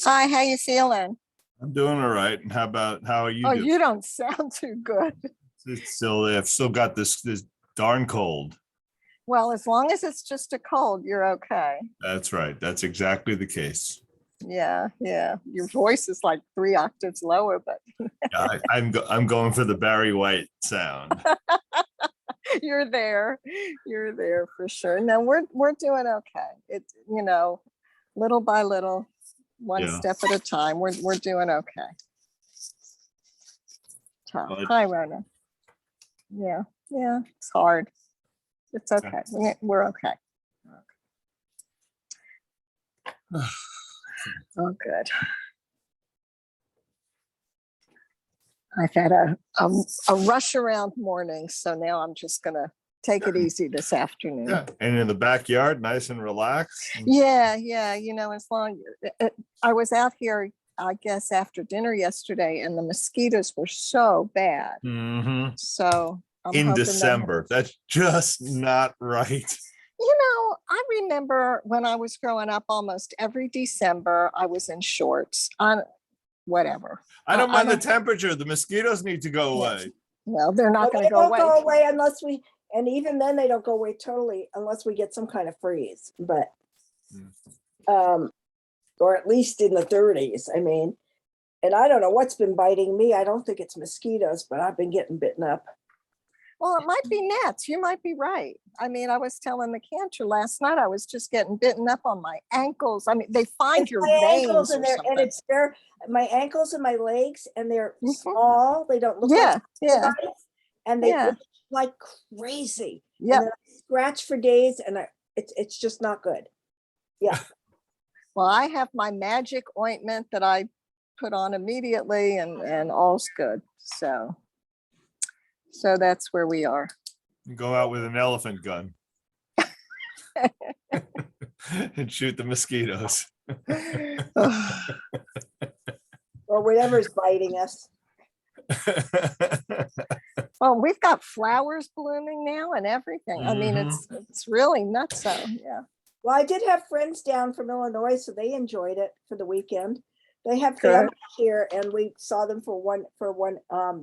Hi, how you feeling? I'm doing all right. And how are you Oh, doing? you don't sound too good. I've still got this darn cold. Well, as long as it's just a cold, you're okay. That's right. That's exactly the case. Yeah, yeah. Your voice is like 3 octaves lower, but I'm going for the Barry White sound. you're there. You're there for sure. No, we're doing okay. It's, little by little, one Yeah. step at a time. We're doing okay. Well, Hi, Rona. Yeah, yeah. It's hard. It's okay. We're okay. Oh, good. I've had a rush around morning, so now I'm just gonna take it easy this afternoon. Yeah. And in the backyard, nice and relaxed. Yeah. As long I was out here, I guess after dinner yesterday, and the mosquitoes were so bad. Mhm. So I'm In hoping December, that's just not right. I remember when I was growing up, almost every December I was in shorts on whatever. I don't mind the temperature. The mosquitoes need to go Yes. away. Well, they're not going to They go don't away. go away unless we, and even then they don't go away totally unless we get some kind of freeze, but, or at least in the 30s. I mean, and I don't know what's been biting me. I don't think it's mosquitoes, but I've been getting bitten up. Well, it might be gnats. You might be right. I mean, I was telling the cantor last night, I was just getting bitten up on my ankles. I mean, they find It's your my veins ankles or and something. it's there, my ankles and my legs, and they're Mhm. small. They don't look Yeah, like yeah, bites, and they yeah. itch like crazy. Yep. And then I scratch for days, and it's just not good. Yeah. Well, I have my magic ointment that I put on immediately, and all's good. So that's where we are. Go out with an elephant gun and shoot the mosquitoes. Or whatever's biting us. Well, we've got flowers blooming now and everything. I mean, it's really nuts. So yeah. Well, I did have friends down from Illinois, so they enjoyed it for the weekend. They have Good. family here, and we saw them for one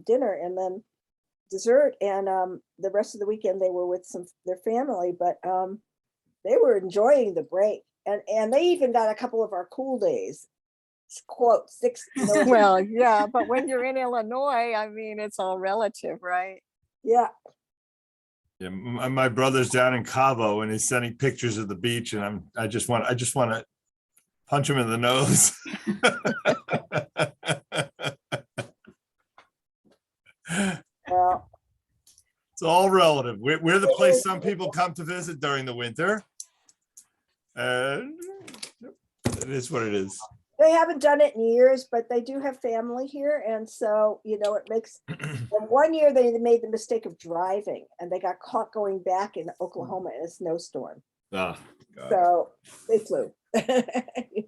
dinner and then dessert. And the rest of the weekend they were with their family, but they were enjoying the break. And they even got a couple of our cool days. Quote 6. Well, yeah, but when you're in Illinois, I mean, it's all relative, right? Yeah. Yeah, my brother's down in Cabo and he's sending pictures of the beach, and I just want to punch him in the nose. Well, it's all relative. We're the place some people come to visit during the winter. And it is what it is. they haven't done it in years, but they do have family here, and so it makes. And one year they made the mistake of driving, and they got caught going back in Oklahoma in a snowstorm. Oh, God. So they flew.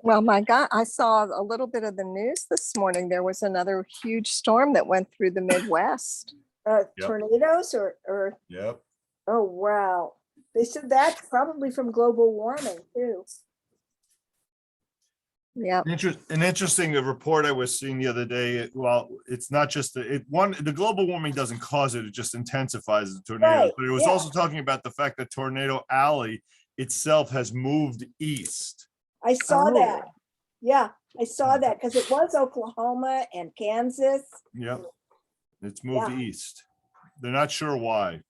Well, my God, I saw a little bit of the news this morning. There was another huge storm that went through the Midwest. Yep. Tornadoes or Yep. oh wow. They said that's probably from global warming too. Yeah. An interesting report I was seeing the other day. Well, it's not just the global warming doesn't cause it; it just intensifies the tornadoes. Right, But it was also talking about the fact that Tornado Alley itself has moved east. I saw that. Oh. Yeah, I saw that because it was Oklahoma and Kansas. Yep, it's moved east. They're not sure why.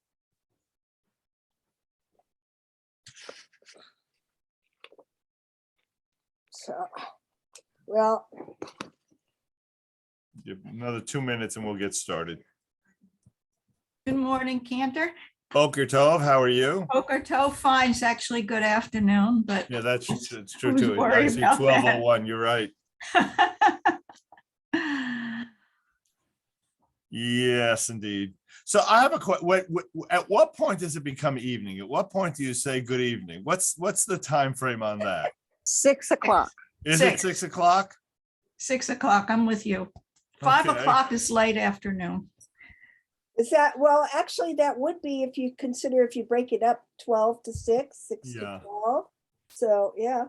So, well, Give another 2 minutes and we'll get started. Good morning, Cantor. Boker Tov, how are you? Boker Tov, fine. It's actually good afternoon, but Yeah, it's true Who's too. I worried see about 12:01. You're right. Yes, indeed. So I have a question. At what point does it become evening? At what point do you say good evening? What's the time frame on that? 6 o'clock. Is it 6 o'clock? 6 o'clock. I'm with you. 5 Okay. o'clock is late afternoon. Is that, well, actually, that would be if you consider, if you break it up 12 to 6, 6 to Yeah. 12. So, yeah,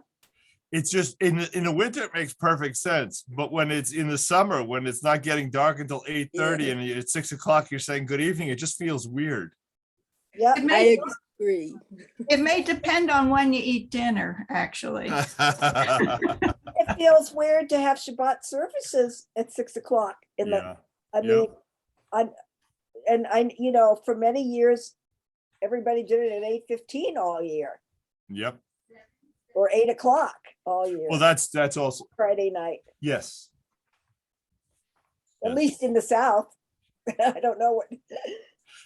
It's just in the winter, it makes perfect sense. But when it's in the summer, when it's not getting dark until 8:30 and at 6 o'clock, you're saying good evening, it just feels weird. yeah. It I may, agree. it may depend on when you eat dinner, actually. It feels weird to have Shabbat services at 6 o'clock in the, Yeah, I yeah. mean, for many years, everybody did it at 8:15 all year, Yep. or 8 o'clock all year, Well, that's also, Friday night, yes. at Yes. least in the South. I don't know what,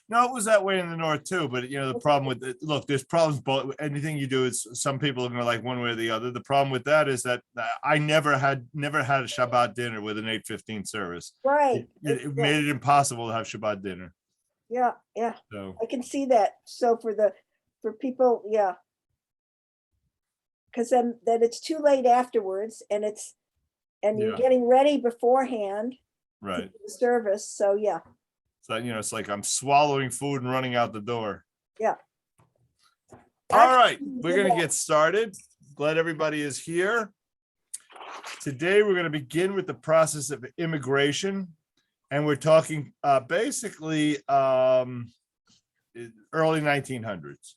No, it was that way in the north too, but the problem with it, look, there's problems, but anything you do is some people are gonna like one way or the other. The problem with that is that I never had a Shabbat dinner with an 8:15 service. right. It made it impossible to have Shabbat dinner. Yeah, yeah. So, I can see that. So for people, yeah. Because then it's too late afterwards and you're Yeah. getting ready beforehand to right. do the service. So yeah, So, it's like I'm swallowing food and running out the door. yeah. All right, Actually, we're yeah. gonna get started. Glad everybody is here. Today, we're gonna begin with the process of immigration. And we're talking basically early 1900s.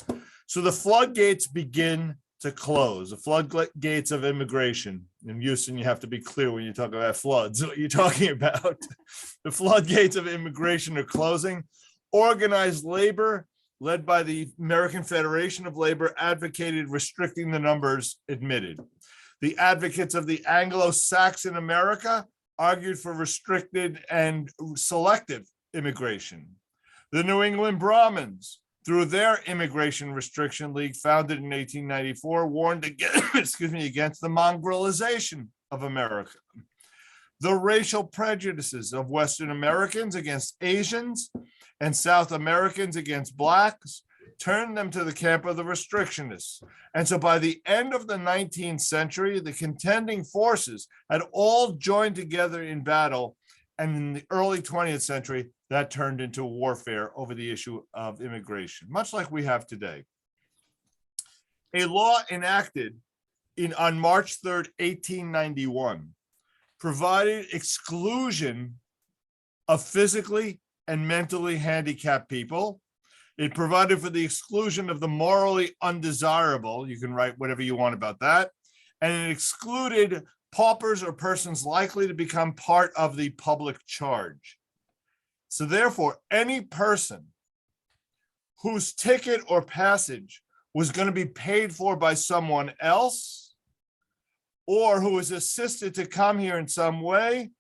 So the floodgates begin to close, the floodgates of immigration. In Houston, you have to be clear when you talk about floods, what you're talking about. The floodgates of immigration are closing. Organized labor, led by the American Federation of Labor, advocated restricting the numbers admitted. The advocates of the Anglo-Saxon America argued for restricted and selective immigration. The New England Brahmins, through their Immigration Restriction League, founded in 1894, warned against, against the mongrelization of America. The racial prejudices of Western Americans against Asians and South Americans against Blacks turned them to the camp of the restrictionists. And so by the end of the 19th century, the contending forces had all joined together in battle. And in the early 20th century, that turned into warfare over the issue of immigration, much like we have today. A law enacted on March 3rd, 1891, provided exclusion of physically and mentally handicapped people. It provided for the exclusion of the morally undesirable. You can write whatever you want about that. And it excluded paupers or persons likely to become part of the public charge. So therefore, any person whose ticket or passage was going to be paid for by someone else, or who was assisted to come here in some way,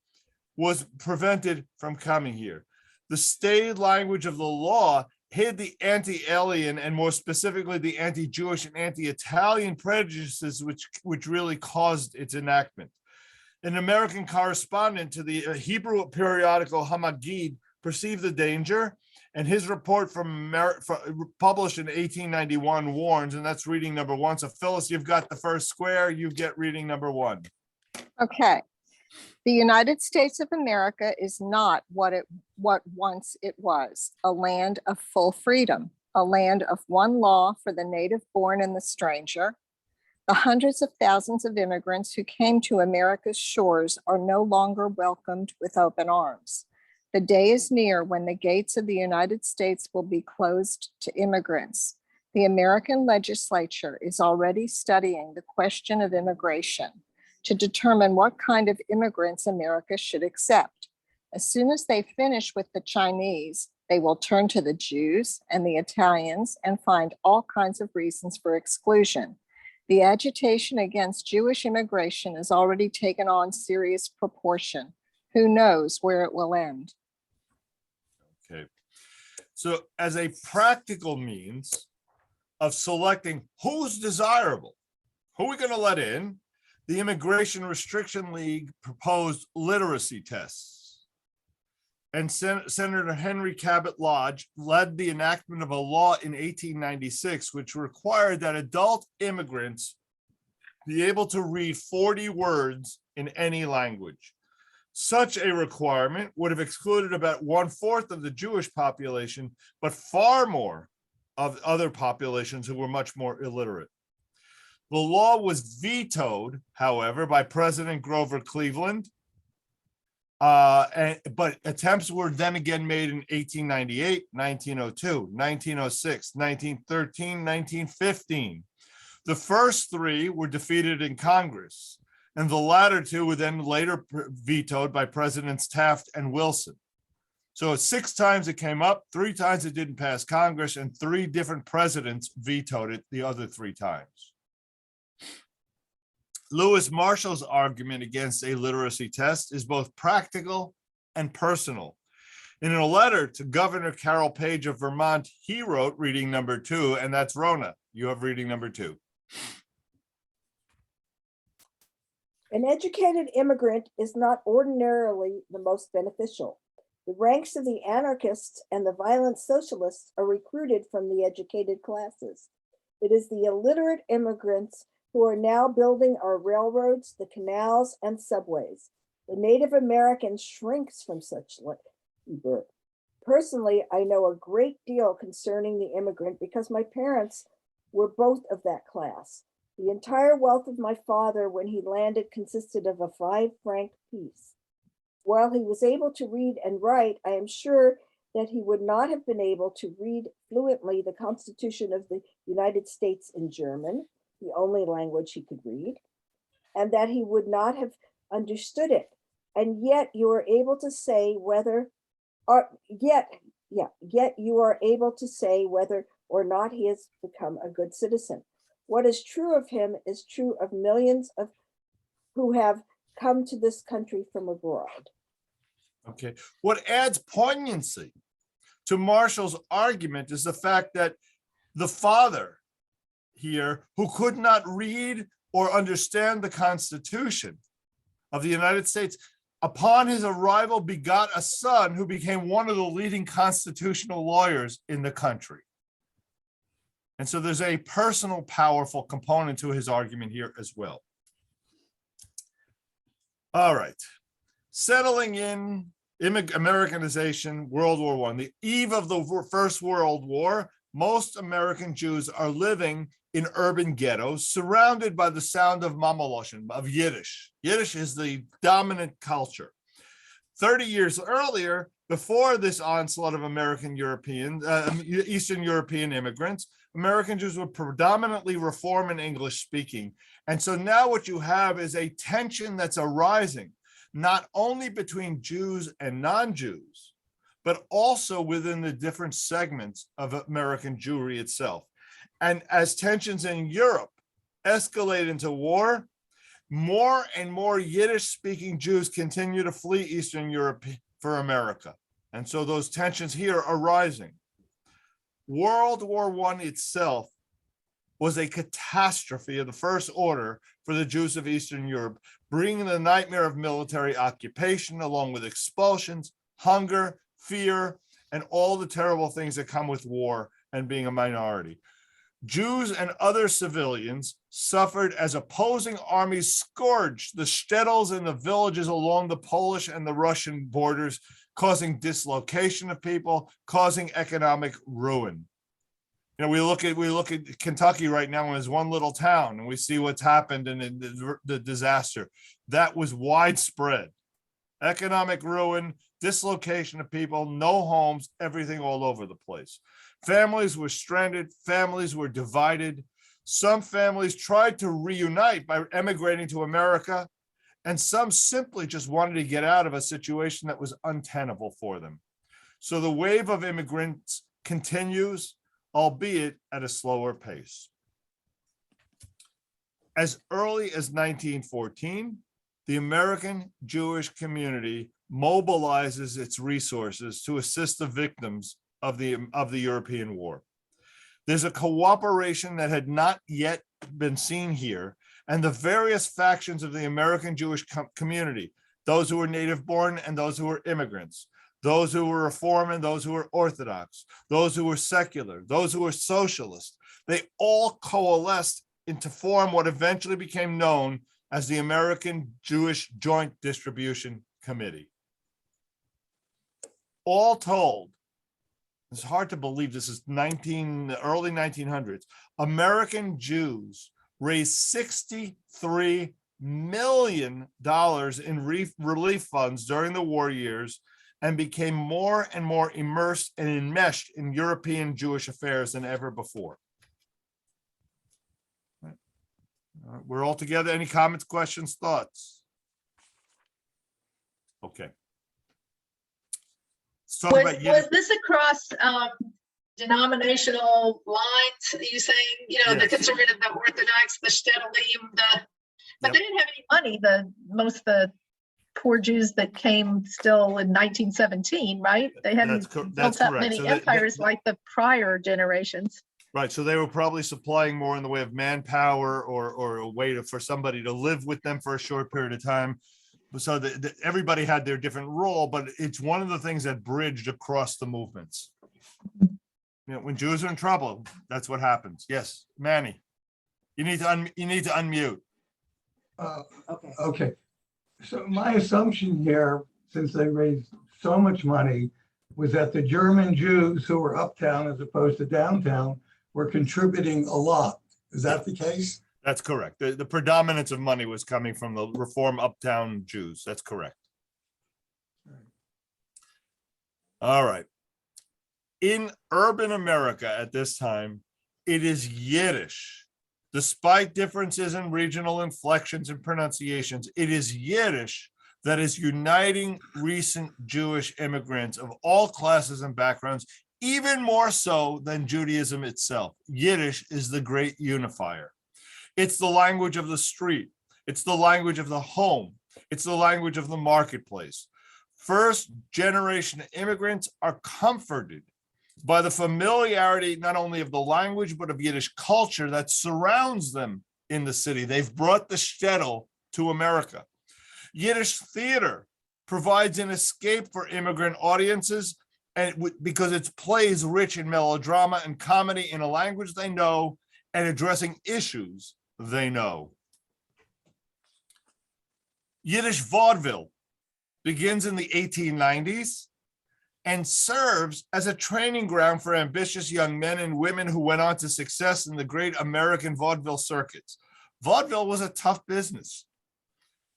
was prevented from coming here. The stated language of the law hid the anti-alien and more specifically the anti-Jewish and anti-Italian prejudices which really caused its enactment. An American correspondent to the Hebrew periodical Hamagid perceived the danger, and his report published in 1891 warns, and that's reading number 1. So Phyllis, you've got the first square, you get reading number 1. Okay. The United States of America is not what once it was, a land of full freedom, a land of one law for the native born and the stranger. The hundreds of thousands of immigrants who came to America's shores are no longer welcomed with open arms. The day is near when the gates of the United States will be closed to immigrants. The American legislature is already studying the question of immigration to determine what kind of immigrants America should accept. As soon as they finish with the Chinese, they will turn to the Jews and the Italians and find all kinds of reasons for exclusion. The agitation against Jewish immigration has already taken on serious proportion. Who knows where it will end? Okay. So as a practical means of selecting who's desirable, who are we going to let in, the Immigration Restriction League proposed literacy tests. And Senator Henry Cabot Lodge led the enactment of a law in 1896, which required that adult immigrants be able to read 40 words in any language. Such a requirement would have excluded about 1/4 of the Jewish population, but far more of other populations who were much more illiterate. The law was vetoed, however, by President Grover Cleveland, but attempts were then again made in 1898, 1902, 1906, 1913, 1915. The first three were defeated in Congress, and the latter two were then later vetoed by Presidents Taft and Wilson. So 6 times it came up, 3 times it didn't pass Congress, and 3 different presidents vetoed it the other 3 times. Lewis Marshall's argument against a literacy test is both practical and personal. In a letter to Governor Carroll Page of Vermont, he wrote reading number 2, and that's Rona. You have reading number 2. An educated immigrant is not ordinarily the most beneficial. The ranks of the anarchists and the violent socialists are recruited from the educated classes. It is the illiterate immigrants who are now building our railroads, the canals, and subways. The Native American shrinks from such labor. Personally, I know a great deal concerning the immigrant because my parents were both of that class. The entire wealth of my father when he landed consisted of a 5-franc piece. While he was able to read and write, I am sure that he would not have been able to read fluently the Constitution of the United States in German, the only language he could read, and that he would not have understood it. And yet you are able to say whether, yet you are able to say whether or not he has become a good citizen. What is true of him is true of millions of who have come to this country from abroad. Okay. What adds poignancy to Marshall's argument is the fact that the father here, who could not read or understand the Constitution of the United States, upon his arrival begot a son who became one of the leading constitutional lawyers in the country. And so there's a personal, powerful component to his argument here as well. All right. Settling in, Americanization, World War I, the eve of the First World War, most American Jews are living in urban ghettos surrounded by the sound of Mamaloshin, of Yiddish. Yiddish is the dominant culture. 30 years earlier, before this onslaught of Eastern European immigrants, American Jews were predominantly Reform and English speaking. And so now what you have is a tension that's arising, not only between Jews and non-Jews, but also within the different segments of American Jewry itself. And as tensions in Europe escalate into war, more and more Yiddish-speaking Jews continue to flee Eastern Europe for America. And so those tensions here are rising. World War I itself was a catastrophe of the first order for the Jews of Eastern Europe, bringing the nightmare of military occupation along with expulsions, hunger, fear, and all the terrible things that come with war and being a minority. Jews and other civilians suffered as opposing armies scourged the shtetls and the villages along the Polish and the Russian borders, causing dislocation of people, causing economic ruin. You know, we look at Kentucky right now as one little town, and we see what's happened in the disaster. That was widespread. Economic ruin, dislocation of people, no homes, everything all over the place. Families were stranded, families were divided. Some families tried to reunite by emigrating to America, and some simply just wanted to get out of a situation that was untenable for them. So the wave of immigrants continues, albeit at a slower pace. As early as 1914, the American Jewish community mobilizes its resources to assist the victims of the European war. There's a cooperation that had not yet been seen here, and the various factions of the American Jewish community, those who were native born and those who were immigrants, those who were Reform and those who were Orthodox, those who were secular, those who were socialist, they all coalesced into form what eventually became known as the American Jewish Joint Distribution Committee. All told, it's hard to believe this is early 1900s. American Jews raised $63 million in relief funds during the war years and became more and more immersed and enmeshed in European Jewish affairs than ever before. We're all together. Any comments, questions, thoughts? Okay. Let's talk about Was this across denominational lines? Are you saying, the Yes. conservative, the Orthodox, the Shtetlim, but Yep. they didn't have any money. Most of the poor Jews that came still in 1917, right? They hadn't That's built up correct. many So empires like the prior generations. Right, so they were probably supplying more in the way of manpower or a way for somebody to live with them for a short period of time. So everybody had their different role, but it's one of the things that bridged across the movements. When Jews are in trouble, that's what happens. Yes, Manny, you need to unmute. Okay. So my assumption here, since they raised so much money, was that the German Jews who were uptown as opposed to downtown were contributing a lot. Is that the case? That's correct. The predominance of money was coming from the Reform uptown Jews. That's correct. All right. In urban America at this time, it is Yiddish. Despite differences in regional inflections and pronunciations, it is Yiddish that is uniting recent Jewish immigrants of all classes and backgrounds, even more so than Judaism itself. Yiddish is the great unifier. It's the language of the street. It's the language of the home. It's the language of the marketplace. First generation immigrants are comforted by the familiarity not only of the language, but of Yiddish culture that surrounds them in the city. They've brought the shtetl to America. Yiddish theater provides an escape for immigrant audiences, and because its plays rich in melodrama and comedy in a language they know and addressing issues they know. Yiddish vaudeville begins in the 1890s and serves as a training ground for ambitious young men and women who went on to success in the great American vaudeville circuits. Vaudeville was a tough business.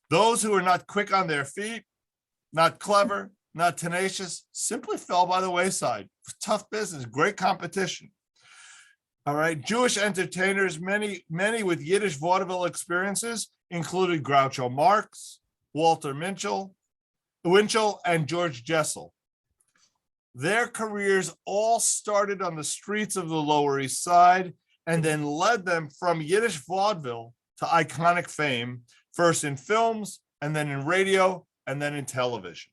Those who were not quick on their feet, not clever, not tenacious, simply fell by the wayside. Tough business, great competition. All right, Jewish entertainers, many with Yiddish vaudeville experiences, included Groucho Marx, Walter Winchell, and George Jessel. Their careers all started on the streets of the Lower East Side and then led them from Yiddish vaudeville to iconic fame, first in films and then in radio and then in television.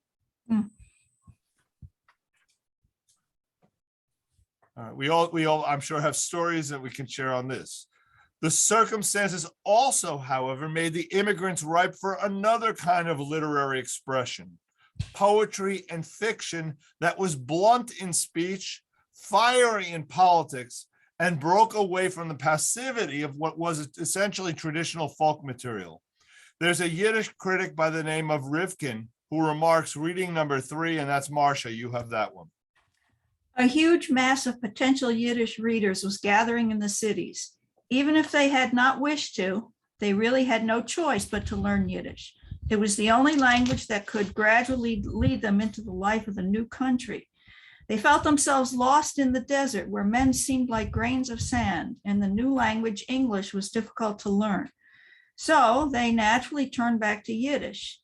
We all, I'm sure, have stories that we can share on this. The circumstances also, however, made the immigrants ripe for another kind of literary expression, poetry and fiction that was blunt in speech, fiery in politics, and broke away from the passivity of what was essentially traditional folk material. There's a Yiddish critic by the name of Rivkin who remarks, reading number 3, and that's Marcia, you have that one. A huge mass of potential Yiddish readers was gathering in the cities. Even if they had not wished to, they really had no choice but to learn Yiddish. It was the only language that could gradually lead them into the life of a new country. They felt themselves lost in the desert where men seemed like grains of sand, and the new language, English, was difficult to learn. So they naturally turned back to Yiddish,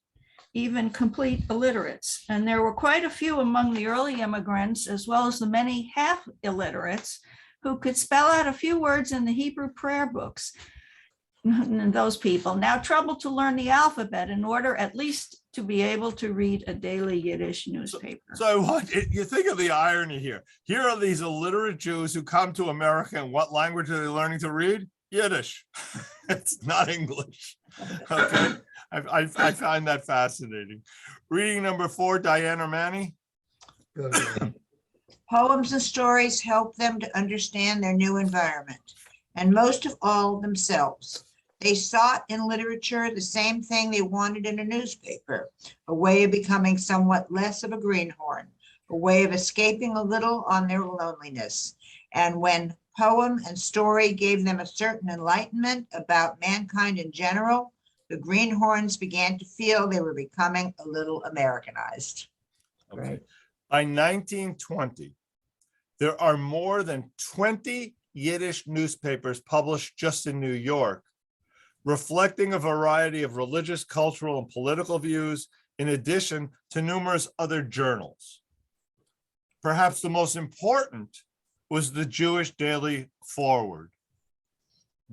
even complete illiterates. And there were quite a few among the early immigrants, as well as the many half illiterates who could spell out a few words in the Hebrew prayer books. Those people now troubled to learn the alphabet in order at least to be able to read a daily Yiddish newspaper. So you think of the irony here. Here are these illiterate Jews who come to America, and what language are they learning to read? Yiddish. It's not English. Okay. I find that fascinating. Reading number 4, Diane or Manny. Poems and stories help them to understand their new environment, and most of all, themselves. They sought in literature the same thing they wanted in a newspaper, a way of becoming somewhat less of a greenhorn, a way of escaping a little on their loneliness. And when poem and story gave them a certain enlightenment about mankind in general, the greenhorns began to feel they were becoming a little Americanized. Okay. Right. By 1920, there are more than 20 Yiddish newspapers published just in New York, reflecting a variety of religious, cultural, and political views, in addition to numerous other journals. Perhaps the most important was the Jewish Daily Forward,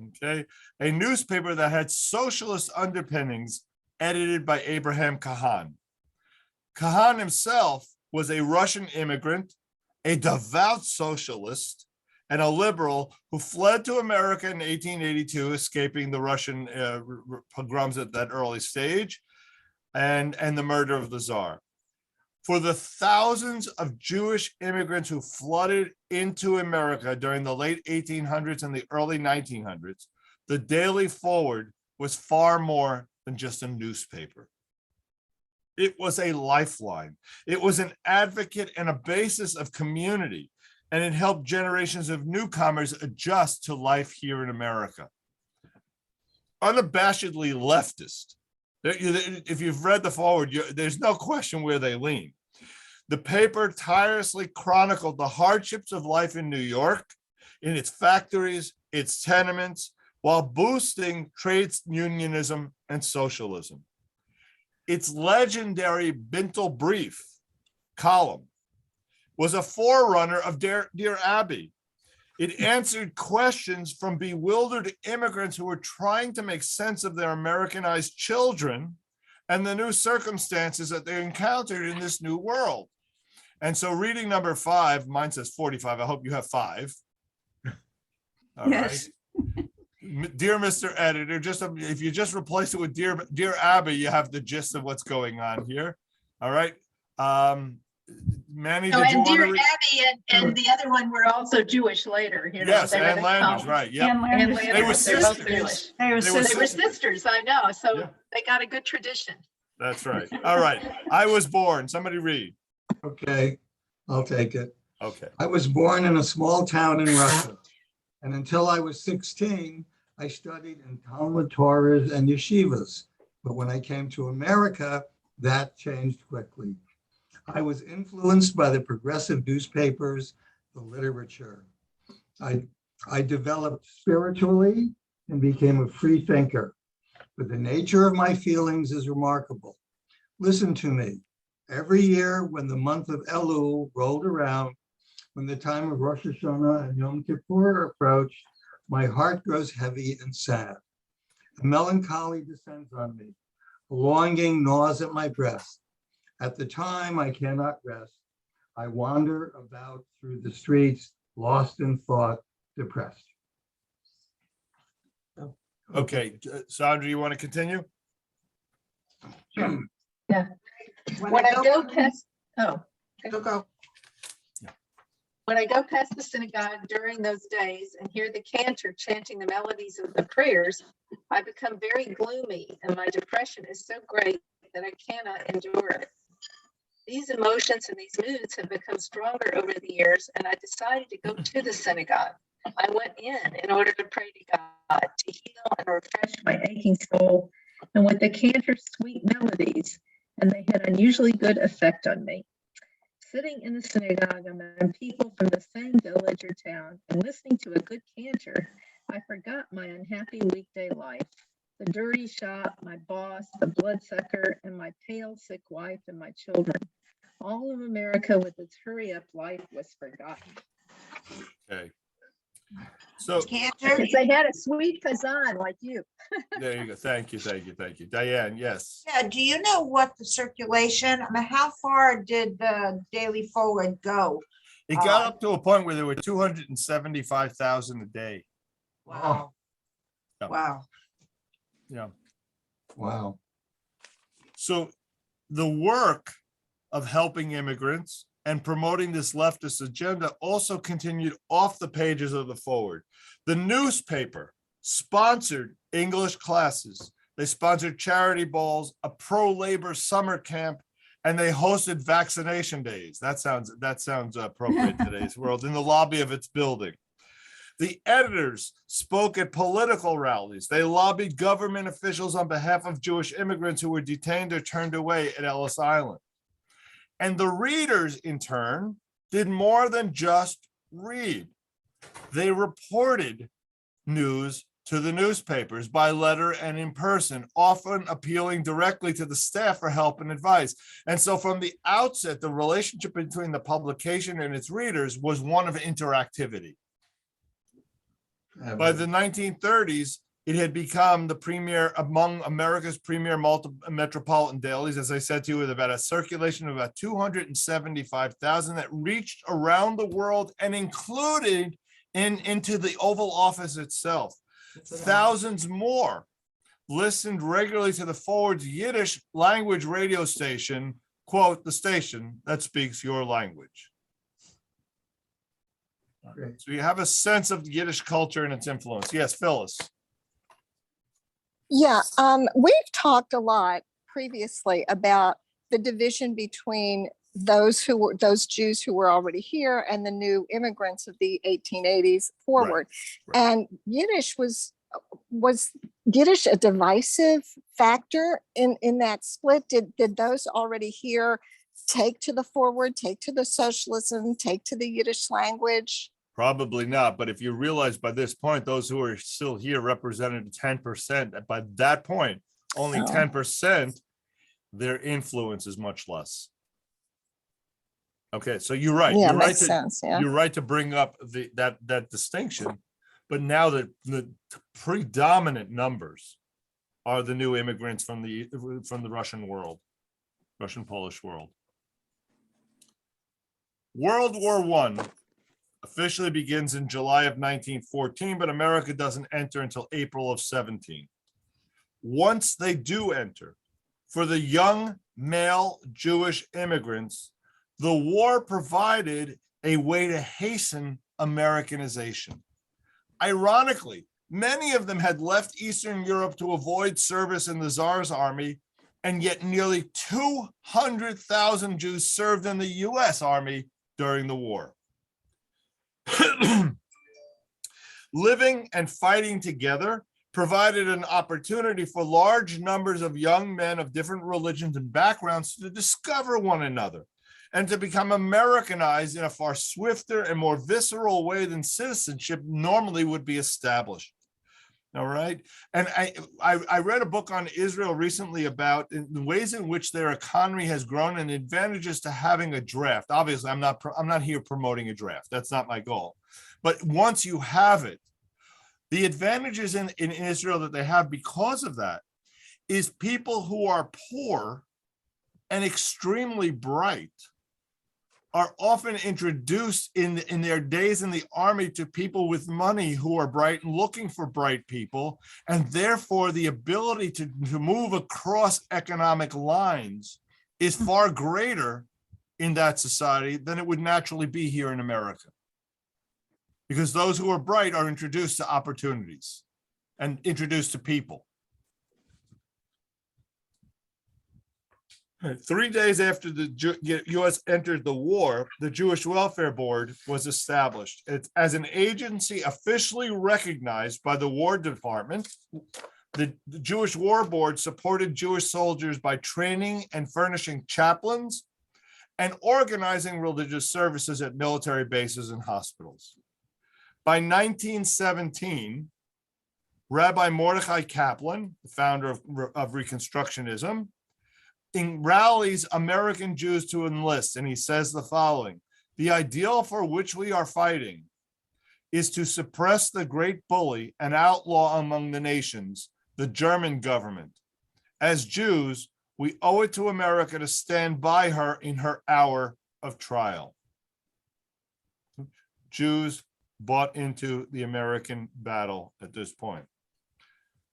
okay, a newspaper that had socialist underpinnings, edited by Abraham Kahan. Kahan himself was a Russian immigrant, a devout socialist, and a liberal who fled to America in 1882, escaping the Russian pogroms at that early stage, and the murder of the Tsar. For the thousands of Jewish immigrants who flooded into America during the late 1800s and the early 1900s, the Daily Forward was far more than just a newspaper. It was a lifeline. It was an advocate and a basis of community, and it helped generations of newcomers adjust to life here in America. Unabashedly leftist. If you've read the Forward, there's no question where they lean. The paper tirelessly chronicled the hardships of life in New York, in its factories, its tenements, while boosting trade unionism and socialism. Its legendary Bintel Brief column was a forerunner of Dear Abby. It answered questions from bewildered immigrants who were trying to make sense of their Americanized children and the new circumstances that they encountered in this new world. And so reading number 5, mine says 45. I hope you have 5. All Yes. right. Dear Mr. Editor, if you just replace it with Dear Abby, you have the gist of what's going on here. All right. Manny, Oh, did you and want dear to Abby and the other one were also Jewish later. You know, Yes, they were and the Landers, Combs. right? Yep. And Landers. And They were Landers, they're both sisters. Jewish. They were They were They were sisters. sisters, I know. So Yeah. they got a good tradition. That's right. All right. I was born. Somebody read. Okay, I'll take it. Okay. I was born in a small town in Russia. And until I was 16, I studied in Talmud Torahs and yeshivas. But when I came to America, that changed quickly. I was influenced by the progressive newspapers, the literature. I developed spiritually and became a free thinker. But the nature of my feelings is remarkable. Listen to me. Every year when the month of Elul rolled around, when the time of Rosh Hashanah and Yom Kippur approached, my heart grows heavy and sad. A melancholy descends on me. A longing gnaws at my breast. At the time, I cannot rest. I wander about through the streets, lost in thought, depressed. Okay. Sandra, you want to continue? When I go past, oh, Go. when I go past the synagogue during those days and hear the cantor chanting the melodies of the prayers, I become very gloomy and my depression is so great that I cannot endure it. These emotions and these moods have become stronger over the years, and I decided to go to the synagogue. I went in order to pray to God to heal and refresh my aching soul, and with the cantor's sweet melodies, and they had unusually good effect on me. Sitting in the synagogue among people from the same village or town and listening to a good cantor, I forgot my unhappy weekday life, the dirty shop, my boss, the bloodsucker, and my pale, sick wife and my children. All of America with its hurry-up life was forgotten. Okay. So Cantor, Because they had a sweet kazan like you. there you go. Thank you. Diane, yes. yeah, do you know what the circulation, I mean, how far did the Daily Forward go? It got up to a point where there were 275,000 a day. Wow. Yeah. Wow. Yeah. Wow. So the work of helping immigrants and promoting this leftist agenda also continued off the pages of the Forward. The newspaper sponsored English classes. They sponsored charity balls, a pro-labor summer camp, and they hosted vaccination days. That sounds appropriate in today's world, in the lobby of its building. The editors spoke at political rallies. They lobbied government officials on behalf of Jewish immigrants who were detained or turned away at Ellis Island. And the readers, in turn, did more than just read. They reported news to the newspapers by letter and in person, often appealing directly to the staff for help and advice. And so from the outset, the relationship between the publication and its readers was one of interactivity. By the 1930s, it had become the premier among America's premier metropolitan dailies, as I said to you, with about a circulation of about 275,000 that reached around the world and included into the Oval Office itself. Thousands more listened regularly to the Forward's Yiddish language radio station, quote, the station that speaks your language. Great. So you have a sense of the Yiddish culture and its influence. Yes, Phyllis. Yeah, we've talked a lot previously about the division between those Jews who were already here and the new immigrants of the 1880s forward. Right. And Yiddish was Yiddish a divisive factor in that split? Did those already here take to the forward, take to the socialism, take to the Yiddish language? Probably not. But if you realize by this point, those who are still here represented 10%. By that point, only 10%, their influence is much less. Okay, so you're right. Yeah, You're right makes to, sense. Yeah. You're right to bring up that distinction. But now the predominant numbers are the new immigrants from the Russian world, Russian-Polish world. World War I officially begins in July of 1914, but America doesn't enter until April of 17. Once they do enter, for the young male Jewish immigrants, the war provided a way to hasten Americanization. Ironically, many of them had left Eastern Europe to avoid service in the Tsar's army, and yet nearly 200,000 Jews served in the US Army during the war. Living and fighting together provided an opportunity for large numbers of young men of different religions and backgrounds to discover one another and to become Americanized in a far swifter and more visceral way than citizenship normally would be established. All right. And I read a book on Israel recently about the ways in which their economy has grown and advantages to having a draft. Obviously, I'm not here promoting a draft. That's not my goal. But once you have it, the advantages in Israel that they have because of that is people who are poor and extremely bright are often introduced in their days in the army to people with money who are bright and looking for bright people, and therefore the ability to move across economic lines is far greater in that society than it would naturally be here in America. Because those who are bright are introduced to opportunities and introduced to people. 3 days after the U.S. entered the war, the Jewish Welfare Board was established. It's as an agency officially recognized by the War Department. The Jewish War Board supported Jewish soldiers by training and furnishing chaplains and organizing religious services at military bases and hospitals. By 1917, Rabbi Mordechai Kaplan, the founder of Reconstructionism, rallies American Jews to enlist, and he says the following: the ideal for which we are fighting is to suppress the great bully and outlaw among the nations, the German government. As Jews, we owe it to America to stand by her in her hour of trial. Jews bought into the American battle at this point.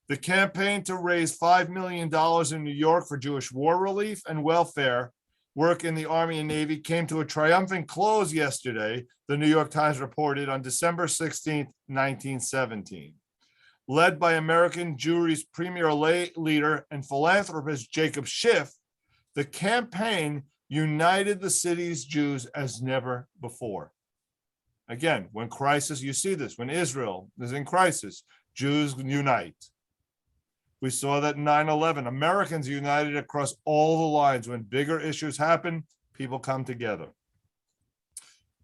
The campaign to raise $5 million in New York for Jewish war relief and welfare work in the Army and Navy came to a triumphant close yesterday, the New York Times reported on December 16th, 1917. led by American Jewry's premier leader and philanthropist Jacob Schiff, the campaign united the city's Jews as never before. Again, when crisis, you see this, when Israel is in crisis, Jews unite. We saw that in 9/11, Americans united across all the lines. When bigger issues happen, people come together.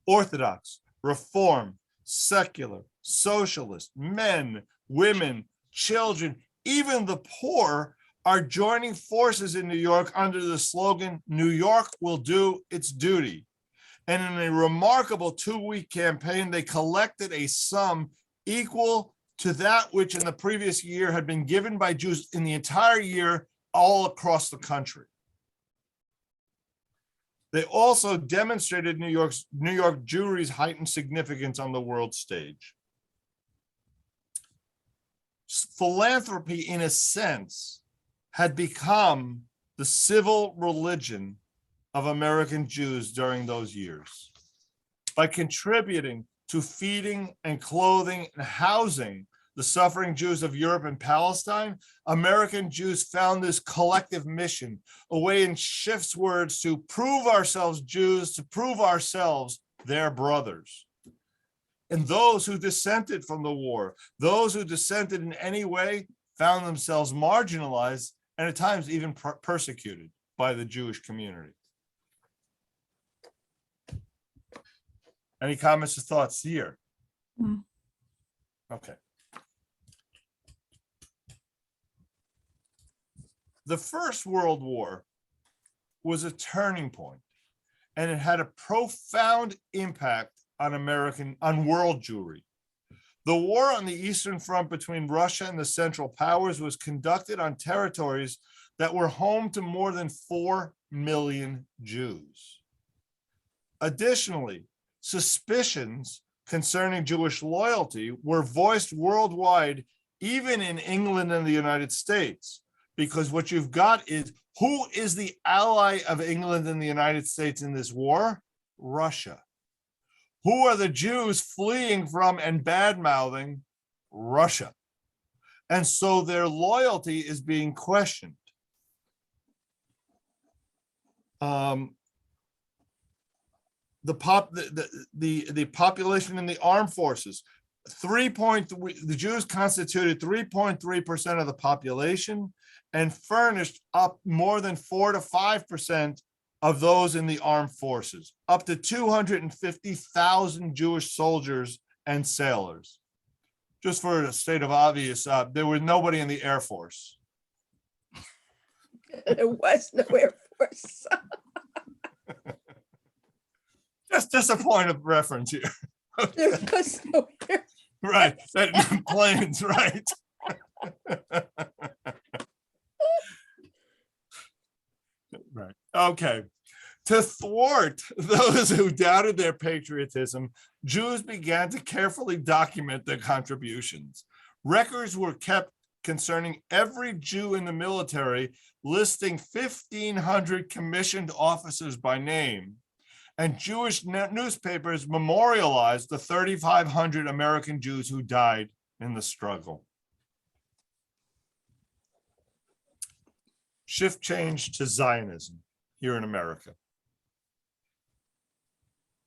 Orthodox, Reform, secular, socialist, men, women, children, even the poor are joining forces in New York under the slogan, New York will do its duty. And in a remarkable 2-week campaign, they collected a sum equal to that which in the previous year had been given by Jews in the entire year all across the country. They also demonstrated New York Jewry's heightened significance on the world stage. Philanthropy, in a sense, had become the civil religion of American Jews during those years. By contributing to feeding and clothing and housing the suffering Jews of Europe and Palestine, American Jews found this collective mission, a way, in Schiff's words, to prove ourselves Jews, to prove ourselves their brothers. And those who dissented from the war, those who dissented in any way, found themselves marginalized and at times even persecuted by the Jewish community. Any comments or thoughts here? Okay. The First World War was a turning point, and it had a profound impact on world Jewry. The war on the Eastern Front between Russia and the Central Powers was conducted on territories that were home to more than 4 million Jews. Additionally, suspicions concerning Jewish loyalty were voiced worldwide, even in England and the United States, because what you've got is, who is the ally of England and the United States in this war? Russia. Who are the Jews fleeing from and bad-mouthing? Russia. And so their loyalty is being questioned. The population in the armed forces, the Jews constituted 3.3% of the population and furnished up more than 4 to 5% of those in the armed forces, up to 250,000 Jewish soldiers and sailors. Just for a state of obvious, there was nobody in the Air Force. There was no Air Force. Just a point of reference here. There was no Air. Right, that planes, right. Right, okay. To thwart those who doubted their patriotism, Jews began to carefully document their contributions. Records were kept concerning every Jew in the military, listing 1,500 commissioned officers by name. And Jewish newspapers memorialized the 3,500 American Jews who died in the struggle. Shift change to Zionism here in America.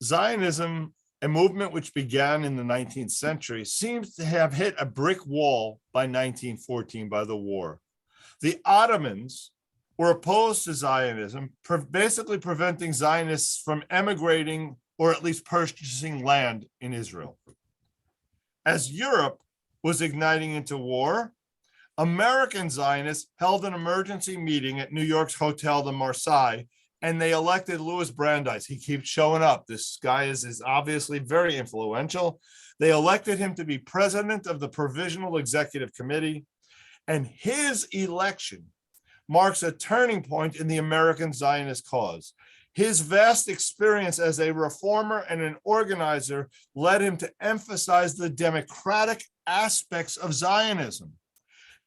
Zionism, a movement which began in the 19th century, seems to have hit a brick wall by 1914 by the war. The Ottomans were opposed to Zionism, basically preventing Zionists from emigrating or at least purchasing land in Israel. As Europe was igniting into war, American Zionists held an emergency meeting at New York's Hotel de Marseille, and they elected Louis Brandeis. He keeps showing up. This guy is obviously very influential. They elected him to be president of the Provisional Executive Committee, and his election marks a turning point in the American Zionist cause. His vast experience as a reformer and an organizer led him to emphasize the democratic aspects of Zionism.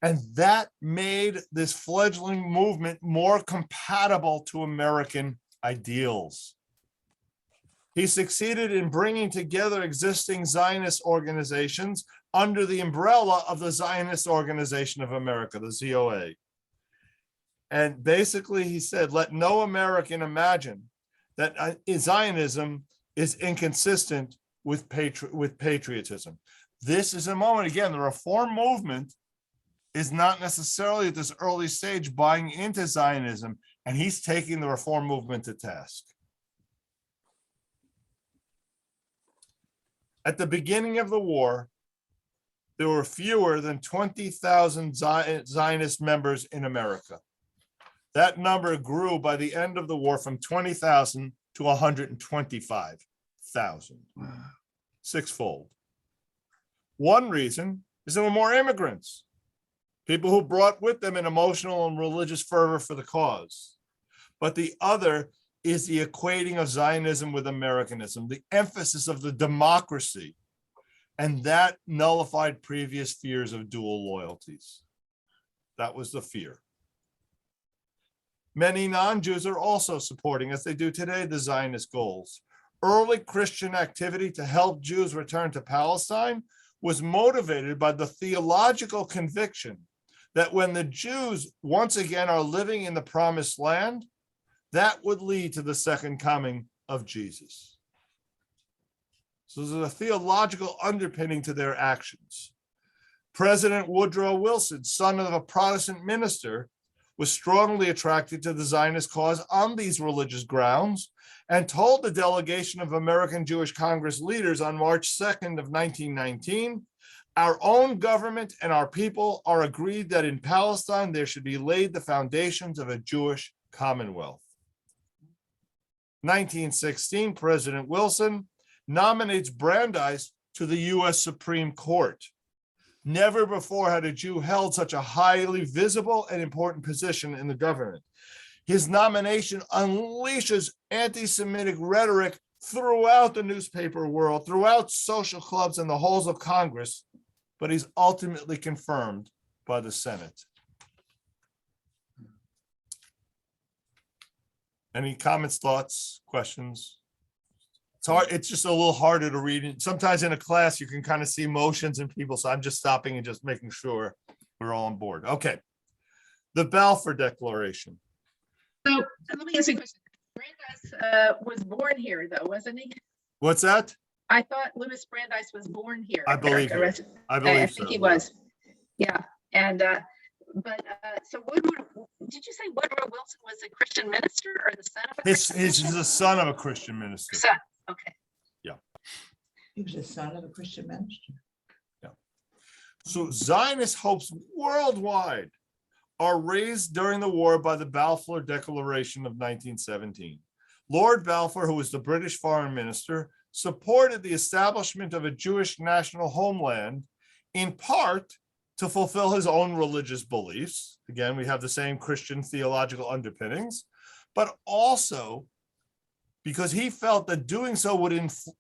And that made this fledgling movement more compatible to American ideals. He succeeded in bringing together existing Zionist organizations under the umbrella of the Zionist Organization of America, the ZOA. And basically he said, let no American imagine that Zionism is inconsistent with patriotism. This is a moment, again, the reform movement is not necessarily at this early stage buying into Zionism, and he's taking the reform movement to task. At the beginning of the war, there were fewer than 20,000 Zionist members in America. That number grew by the end of the war from 20,000 to 125,000, sixfold. One reason is there were more immigrants, people who brought with them an emotional and religious fervor for the cause. But the other is the equating of Zionism with Americanism, the emphasis of the democracy, and that nullified previous fears of dual loyalties. That was the fear. Many non-Jews are also supporting, as they do today, the Zionist goals. Early Christian activity to help Jews return to Palestine was motivated by the theological conviction that when the Jews once again are living in the promised land, that would lead to the second coming of Jesus. So there's a theological underpinning to their actions. President Woodrow Wilson, son of a Protestant minister, was strongly attracted to the Zionist cause on these religious grounds and told the delegation of American Jewish Congress leaders on March 2nd of 1919, our own government and our people are agreed that in Palestine there should be laid the foundations of a Jewish commonwealth. 1916, President Wilson nominates Brandeis to the US Supreme Court. Never before had a Jew held such a highly visible and important position in the government. His nomination unleashes anti-Semitic rhetoric throughout the newspaper world, throughout social clubs and the halls of Congress, but he's ultimately confirmed by the Senate. Any comments, thoughts, questions? It's hard. It's just a little harder to read. Sometimes in a class, you can kind of see motions in people. So I'm just stopping and just making sure we're all on board. Okay. The Balfour Declaration. So let me ask you a question. Brandeis was born here, though, wasn't he? What's that? I thought Louis Brandeis was born here. I in believe America. so. I believe think so. he was. Yeah. And so Woodrow, did you say Woodrow Wilson was a Christian minister or the son of a Christian minister? He's the son of a Christian minister. Son. Okay. He was the son of a Christian minister. So Zionist hopes worldwide are raised during the war by the Balfour Declaration of 1917. Lord Balfour, who was the British foreign minister, supported the establishment of a Jewish national homeland, in part to fulfill his own religious beliefs. Again, we have the same Christian theological underpinnings, but also because he felt that doing so would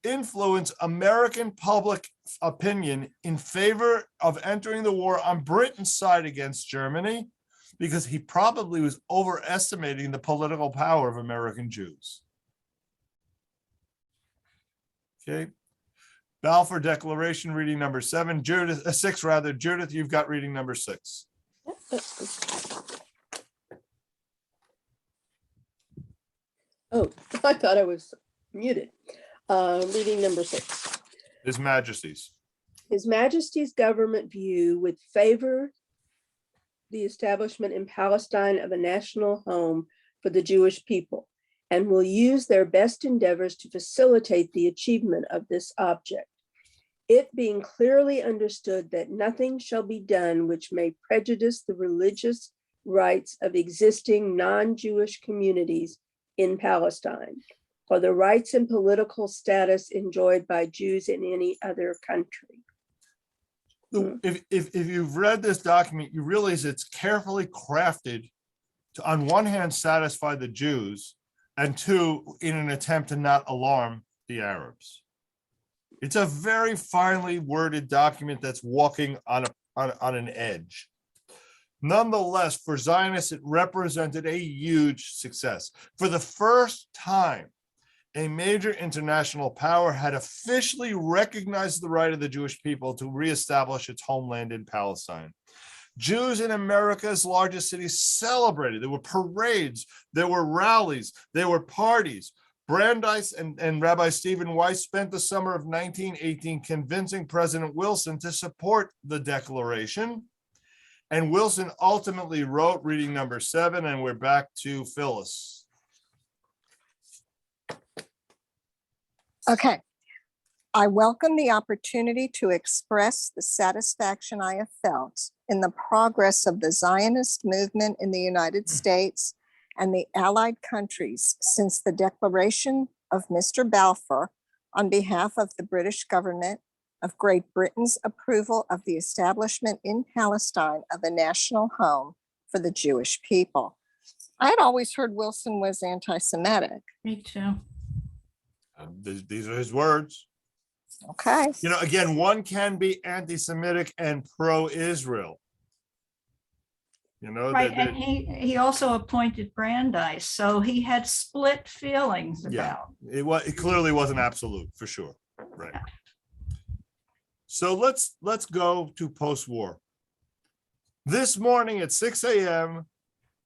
influence American public opinion in favor of entering the war on Britain's side against Germany, because he probably was overestimating the political power of American Jews. Okay. Balfour Declaration, reading number 7. Judith, 6 rather. Judith, you've got reading number 6. Oh, I thought I was muted. Reading number 6. His Majesty's. His Majesty's government view would favor the establishment in Palestine of a national home for the Jewish people, and will use their best endeavors to facilitate the achievement of this object. It being clearly understood that nothing shall be done which may prejudice the religious rights of existing non-Jewish communities in Palestine, or the rights and political status enjoyed by Jews in any other country. If you've read this document, you realize it's carefully crafted to, on one hand, satisfy the Jews, and two, in an attempt to not alarm the Arabs. It's a very finely worded document that's walking on an edge. Nonetheless, for Zionists, it represented a huge success. For the first time, a major international power had officially recognized the right of the Jewish people to reestablish its homeland in Palestine. Jews in America's largest cities celebrated. There were parades, there were rallies, there were parties. Brandeis and Rabbi Stephen Weiss spent the summer of 1918 convincing President Wilson to support the declaration. And Wilson ultimately wrote reading number 7, and we're back to Phyllis. Okay. I welcome the opportunity to express the satisfaction I have felt in the progress of the Zionist movement in the United States and the Allied countries since the declaration of Mr. Balfour on behalf of the British government of Great Britain's approval of the establishment in Palestine of a national home for the Jewish people. I had always heard Wilson was anti-Semitic. Me too. These are his words. Okay. You know, again, one can be anti-Semitic and pro-Israel. You know, Right, and he also appointed Brandeis, so he had split feelings yeah, about. it clearly wasn't absolute for sure. Right. Yeah. So let's go to post-war. This morning at 6 a.m.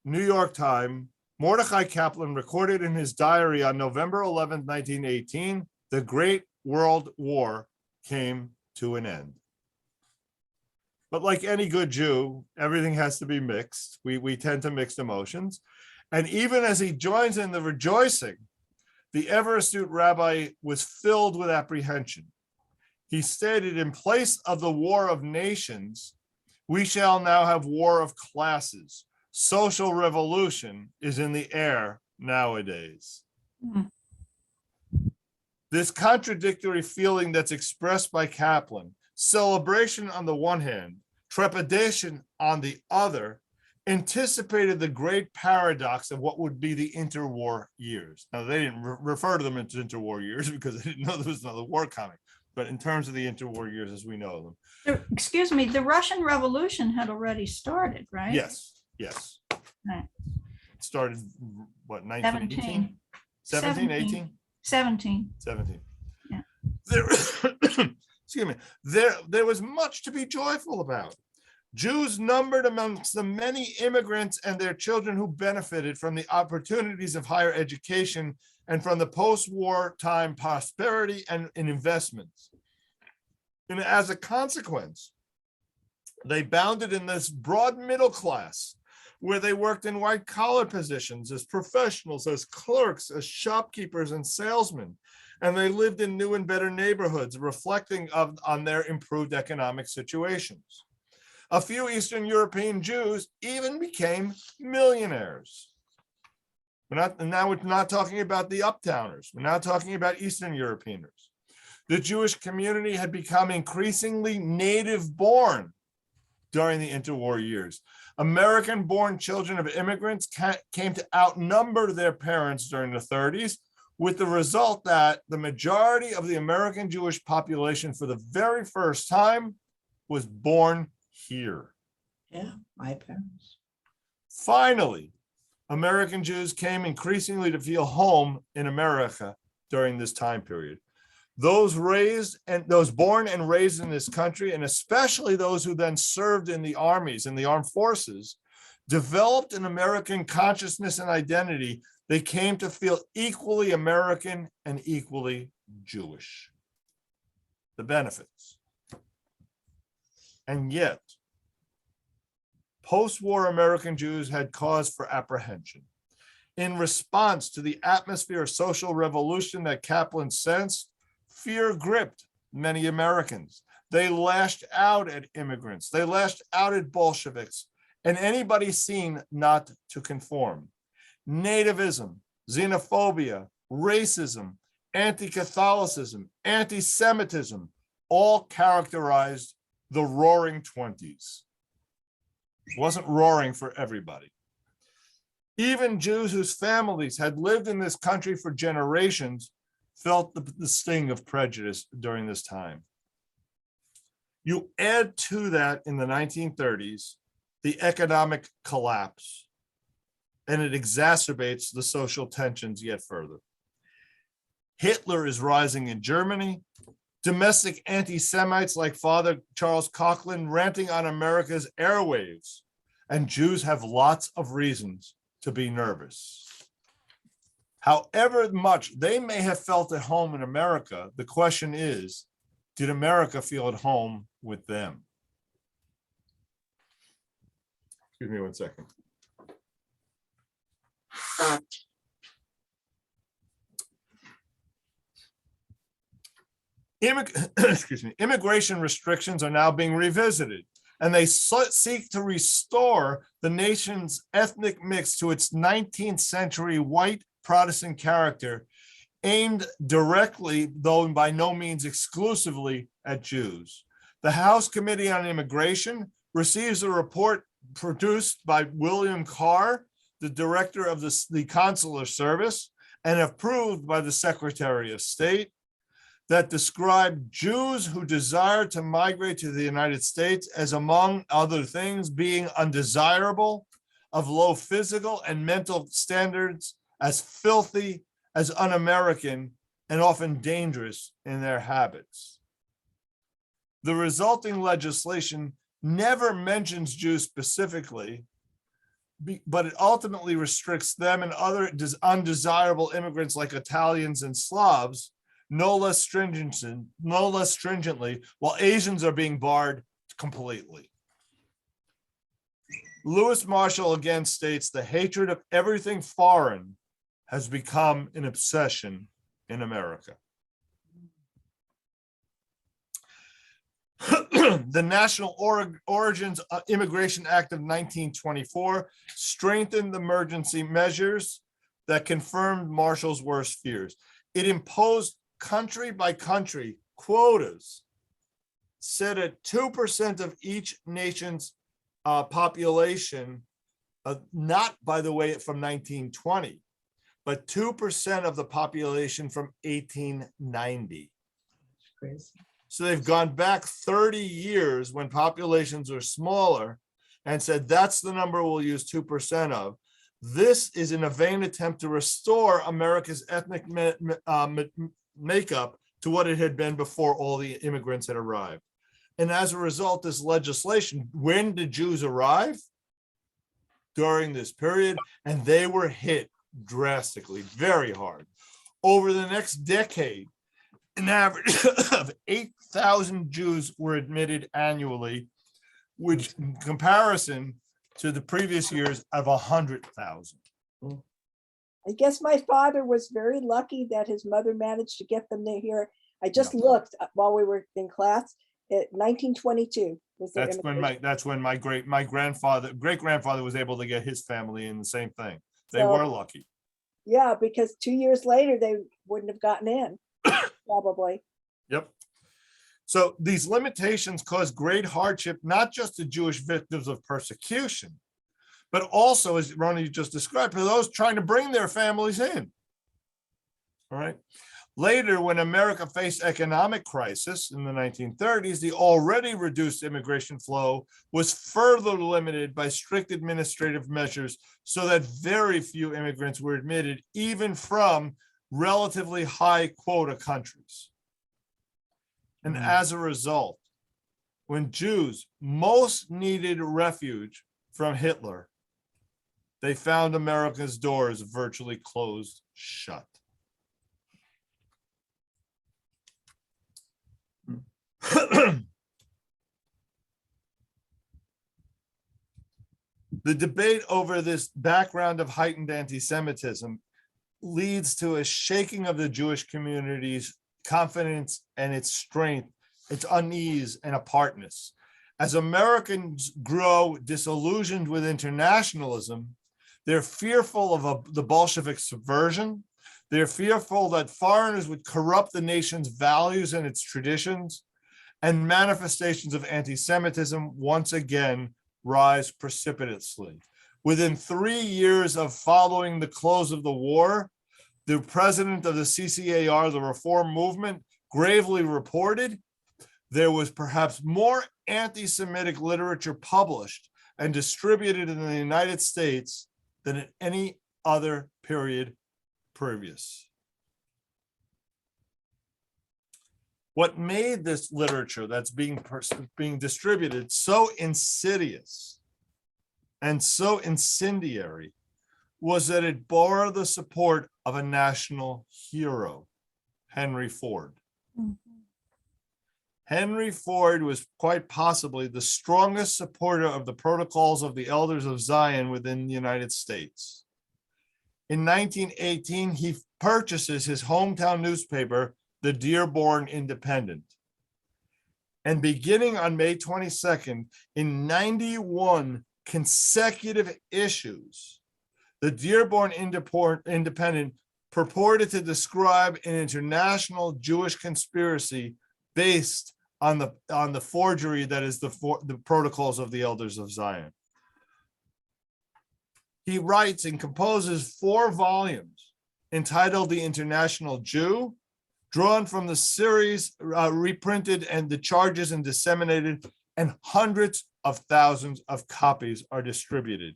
New York time, Mordecai Kaplan recorded in his diary on November 11, 1918, the Great World War came to an end. But like any good Jew, everything has to be mixed. We tend to mix emotions. And even as he joins in the rejoicing, the ever astute rabbi was filled with apprehension. He stated, in place of the war of nations, we shall now have war of classes. Social revolution is in the air nowadays. Mhm. This contradictory feeling that's expressed by Kaplan, celebration on the one hand, trepidation on the other, anticipated the great paradox of what would be the interwar years. Now, they didn't refer to them as interwar years because they didn't know there was another war coming. But in terms of the interwar years as we know them. Excuse me, the Russian Revolution had already started, right? Yes. Right. It started, what, 1918? 17, 18? 17. 17. Yeah. There, excuse me. There was much to be joyful about. Jews numbered amongst the many immigrants and their children who benefited from the opportunities of higher education and from the post-war time prosperity and investments. And as a consequence, they bounded in this broad middle class where they worked in white-collar positions as professionals, as clerks, as shopkeepers and salesmen. And they lived in new and better neighborhoods, reflecting on their improved economic situations. A few Eastern European Jews even became millionaires. Now we're not talking about the uptowners. We're not talking about Eastern Europeaners. The Jewish community had become increasingly native-born during the interwar years. American-born children of immigrants came to outnumber their parents during the 30s, with the result that the majority of the American Jewish population for the very first time was born here. Yeah, my parents. Finally, American Jews came increasingly to feel home in America during this time period. Those born and raised in this country, and especially those who then served in the armies and the armed forces, developed an American consciousness and identity. They came to feel equally American and equally Jewish. The benefits. And yet, post-war American Jews had cause for apprehension. In response to the atmosphere of social revolution that Kaplan sensed, fear gripped many Americans. They lashed out at immigrants. They lashed out at Bolsheviks and anybody seen not to conform. Nativism, xenophobia, racism, anti-Catholicism, anti-Semitism, all characterized the Roaring 20s. It wasn't roaring for everybody. Even Jews whose families had lived in this country for generations felt the sting of prejudice during this time. You add to that in the 1930s, the economic collapse, and it exacerbates the social tensions yet further. Hitler is rising in Germany. Domestic anti-Semites like Father Charles Coughlin ranting on America's airwaves. And Jews have lots of reasons to be nervous. However much they may have felt at home in America, the question is, did America feel at home with them? Excuse me 1 second. Excuse me. Immigration restrictions are now being revisited, and they seek to restore the nation's ethnic mix to its 19th century white Protestant character, aimed directly, though by no means exclusively, at Jews. The House Committee on Immigration receives a report produced by William Carr, the director of the Consular Service, and approved by the Secretary of State, that describe Jews who desire to migrate to the United States as, among other things, being undesirable, of low physical and mental standards, as filthy, as un-American, and often dangerous in their habits. The resulting legislation never mentions Jews specifically, but it ultimately restricts them and other undesirable immigrants like Italians and Slavs no less stringently, while Asians are being barred completely. Lewis Marshall again states the hatred of everything foreign has become an obsession in America. The National Origins Immigration Act of 1924 strengthened the emergency measures that confirmed Marshall's worst fears. It imposed country by country quotas set at 2% of each nation's population, not, by the way, from 1920, but 2% of the population from 1890. Crazy. So they've gone back 30 years when populations are smaller and said that's the number we'll use 2% of. This is in a vain attempt to restore America's ethnic makeup to what it had been before all the immigrants had arrived. And as a result, this legislation, when did Jews arrive? During this period, and they were hit drastically, very hard. Over the next decade, an average of 8,000 Jews were admitted annually, which in comparison to the previous years of 100,000. I guess my father was very lucky that his mother managed to get them here. I just looked while we were in class at 1922. That's when my great grandfather was able to get his family in the same thing. They So- were lucky. Yeah, because 2 years later, they wouldn't have gotten in, probably. Yep. So these limitations caused great hardship, not just to Jewish victims of persecution, but also, as Ronnie just described, for those trying to bring their families in. All right. Later, when America faced economic crisis in the 1930s, the already reduced immigration flow was further limited by strict administrative measures so that very few immigrants were admitted, even from relatively high quota countries. And as a result, when Jews most needed refuge from Hitler, they found America's doors virtually closed shut. The debate over this background of heightened anti-Semitism leads to a shaking of the Jewish community's confidence and its strength, its unease and apartness. As Americans grow disillusioned with internationalism, they're fearful of the Bolshevik subversion. They're fearful that foreigners would corrupt the nation's values and its traditions, and manifestations of anti-Semitism once again rise precipitously. Within 3 years of following the close of the war, the president of the CCAR, the Reform Movement, gravely reported there was perhaps more anti-Semitic literature published and distributed in the United States than at any other period previous. What made this literature that's being distributed so insidious and so incendiary was that it borrowed the support of a national hero, Henry Ford. Henry Ford was quite possibly the strongest supporter of the protocols of the Elders of Zion within the United States. In 1918, he purchases his hometown newspaper, the Dearborn Independent. And beginning on May 22nd, in 91 consecutive issues, the Dearborn Independent purported to describe an international Jewish conspiracy based on the forgery that is the protocols of the Elders of Zion. He writes and composes 4 volumes entitled The International Jew, drawn from the series, reprinted, and the charges and disseminated, and hundreds of thousands of copies are distributed.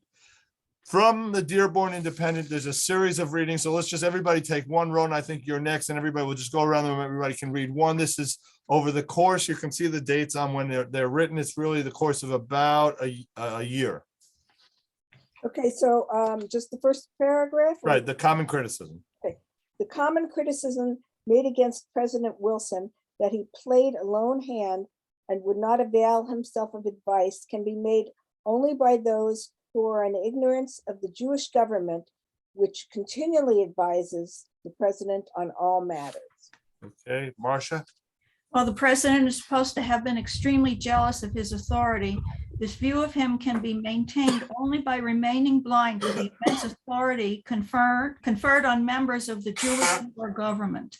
From the Dearborn Independent, there's a series of readings. So let's just everybody take one row, and I think you're next, and everybody will just go around them. Everybody can read one. This is over the course. You can see the dates on when they're written. It's really the course of about a year. Okay, so just the first paragraph? or- Right, the common criticism. The common criticism made against President Wilson that he played a lone hand and would not avail himself of advice can be made only by those who are in ignorance of the Jewish government, which continually advises the president on all matters. Okay, Marcia? While the president is supposed to have been extremely jealous of his authority, this view of him can be maintained only by remaining blind to the immense authority conferred on members of the Jewish government.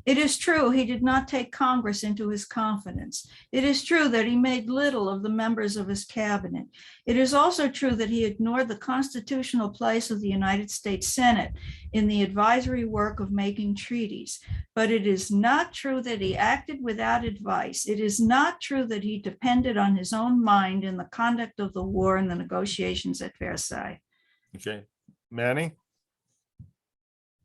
It is true he did not take Congress into his confidence. It is true that he made little of the members of his cabinet. It is also true that he ignored the constitutional place of the United States Senate in the advisory work of making treaties. But it is not true that he acted without advice. It is not true that he depended on his own mind in the conduct of the war and the negotiations at Versailles. Okay, Manny?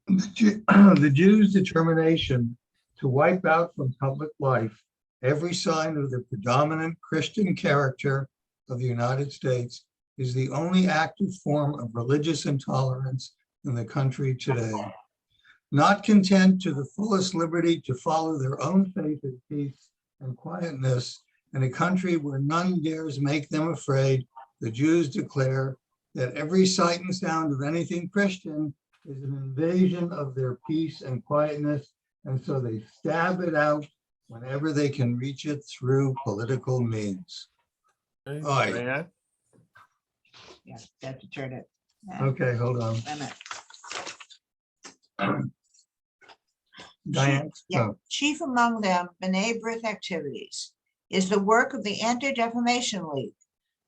The Jews' determination to wipe out from public life every sign of the predominant Christian character of the United States is the only active form of religious intolerance in the country today. Not content to the fullest liberty to follow their own faith in peace and quietness in a country where none dares make them afraid, the Jews declare that every sight and sound of anything Christian is an invasion of their peace and quietness, and so they stab it out whenever they can reach it through political means. Okay, Aye. Diane? Yeah, have to turn it. Okay, hold on. Wait a minute. Diane? Yeah, Oh, chief among them, B'nai B'rith activities, is the work of the Anti-Defamation League.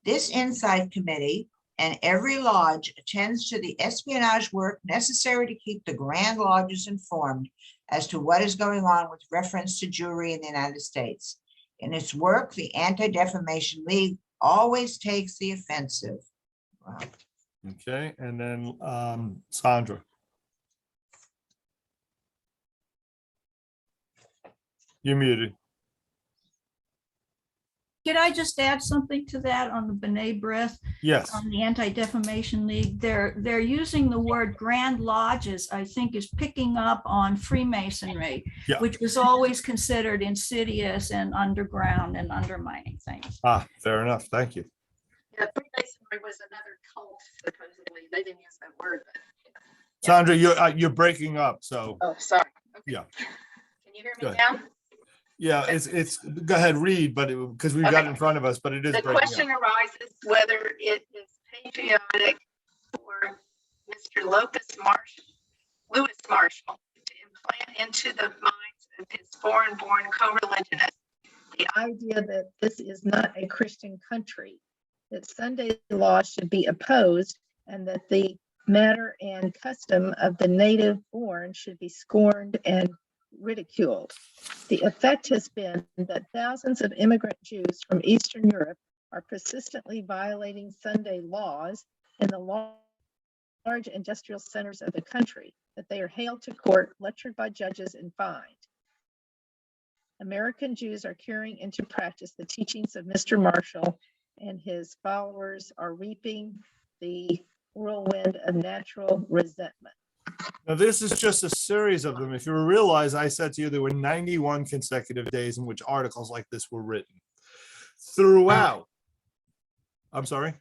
This Insight Committee and every lodge attends to the espionage work necessary to keep the Grand Lodges informed as to what is going on with reference to Jewry in the United States. In its work, the Anti-Defamation League always takes the offensive. Wow. Okay, and then Sandra. You're muted. Could I just add something to that on the B'nai B'rith, Yes, on the Anti-Defamation League? They're using the word Grand Lodges, I think, is picking up on Freemasonry, Yeah. which was always considered insidious and underground and undermining things. fair enough. Thank you. Yeah, Freemasonry was another cult, supposedly. They didn't use that word, but. Sandra, you're breaking up, so Oh, sorry. Okay. Yeah. Can you hear Go me ahead. now? yeah, it's go ahead, read, but because we've got it in front of us, but it is The breaking question up. arises whether it is patriotic for Mr. Louis Marshall to implant into the minds of his foreign-born co-religionists the idea that this is not a Christian country, that Sunday law should be opposed, and that the matter and custom of the native born should be scorned and ridiculed. The effect has been that thousands of immigrant Jews from Eastern Europe are persistently violating Sunday laws in the large industrial centers of the country, that they are hailed to court, lectured by judges, and fined. American Jews are carrying into practice the teachings of Mr. Marshall, and his followers are reaping the whirlwind of natural resentment. Now, this is just a series of them. If you realize, I said to you there were 91 consecutive days in which articles like this were written. Throughout, I'm sorry?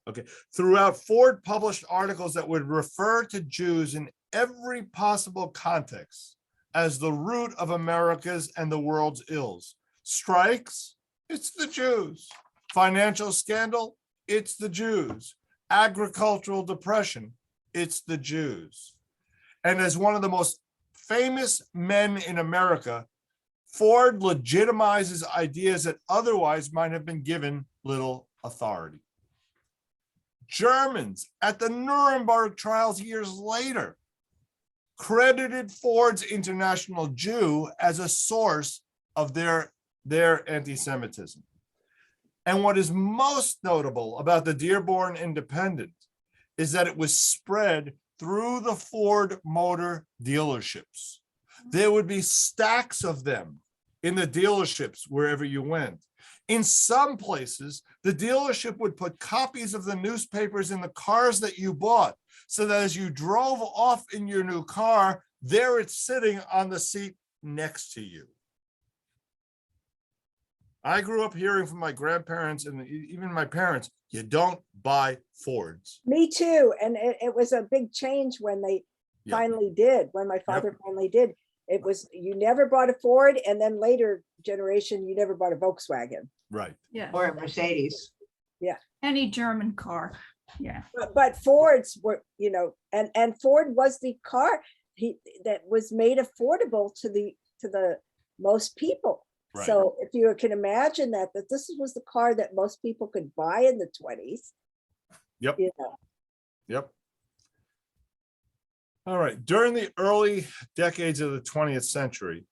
Okay. Throughout, Ford published articles that would refer to Jews in every possible context as the root of America's and the world's ills. Strikes, it's the Jews. Financial scandal, it's the Jews. Agricultural depression, it's the Jews. And as one of the most famous men in America, Ford legitimizes ideas that otherwise might have been given little authority. Germans at the Nuremberg trials years later credited Ford's International Jew as a source of their anti-Semitism. And what is most notable about the Dearborn Independent is that it was spread through the Ford Motor dealerships. There would be stacks of them in the dealerships wherever you went. In some places, the dealership would put copies of the newspapers in the cars that you bought, so that as you drove off in your new car, there it's sitting on the seat next to you. I grew up hearing from my grandparents and even my parents, you don't buy Fords. Me too. And it was a big change when they Yep. finally did, when my father finally did. It was, you never bought a Ford, and then later generation, you never bought a Volkswagen. Right. Yeah, Or a Mercedes. any German car. Yeah. But Fords were, and Ford was the car that was made affordable to the most people. Right. So if you can imagine that this was the car that most people could buy in the 20s. Yep. Yep. All right. During the early decades of the 20th century,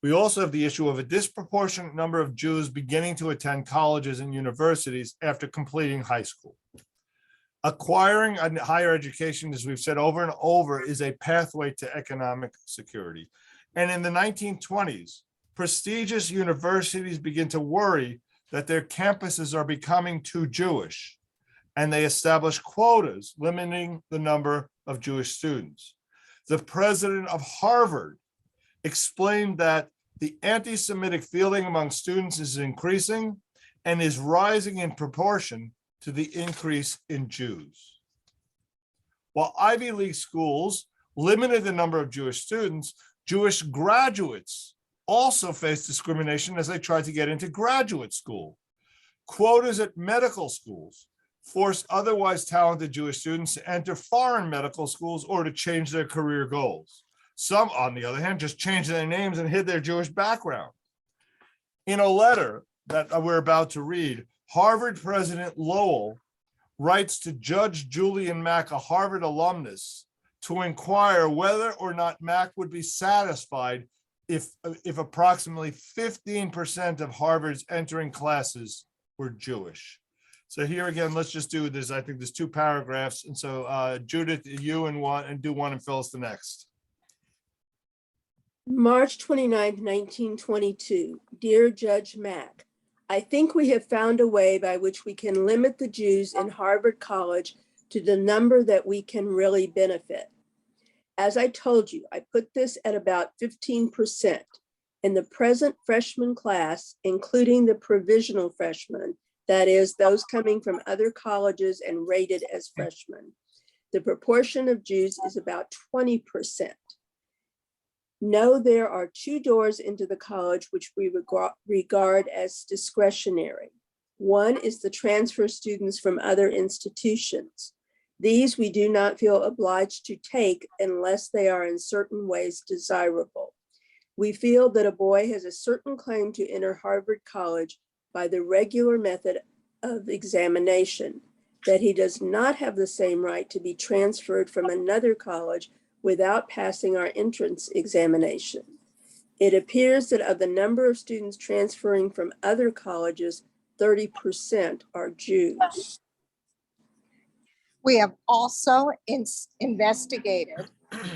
we also have the issue of a disproportionate number of Jews beginning to attend colleges and universities after completing high school. Acquiring a higher education, as we've said over and over, is a pathway to economic security. And in the 1920s, prestigious universities begin to worry that their campuses are becoming too Jewish, and they establish quotas limiting the number of Jewish students. The president of Harvard explained that the anti-Semitic feeling among students is increasing and is rising in proportion to the increase in Jews. While Ivy League schools limited the number of Jewish students, Jewish graduates also faced discrimination as they tried to get into graduate school. Quotas at medical schools forced otherwise talented Jewish students to enter foreign medical schools or to change their career goals. Some, on the other hand, just changed their names and hid their Jewish background. In a letter that we're about to read, Harvard President Lowell writes to Judge Julian Mack, a Harvard alumnus, to inquire whether or not Mack would be satisfied if approximately 15% of Harvard's entering classes were Jewish. So here again, let's just do this. I think there's two paragraphs. And so Judith, you and do one and Phyllis the next. March 29th, 1922. Dear Judge Mack, I think we have found a way by which we can limit the Jews in Harvard College to the number that we can really benefit. As I told you, I put this at about 15%. In the present freshman class, including the provisional freshmen, that is, those coming from other colleges and rated as freshmen, the proportion of Jews is about 20%. No, there are two doors into the college which we regard as discretionary. One is the transfer students from other institutions. These we do not feel obliged to take unless they are in certain ways desirable. We feel that a boy has a certain claim to enter Harvard College by the regular method of examination, that he does not have the same right to be transferred from another college without passing our entrance examination. It appears that of the number of students transferring from other colleges, 30% are Jews. We have also investigated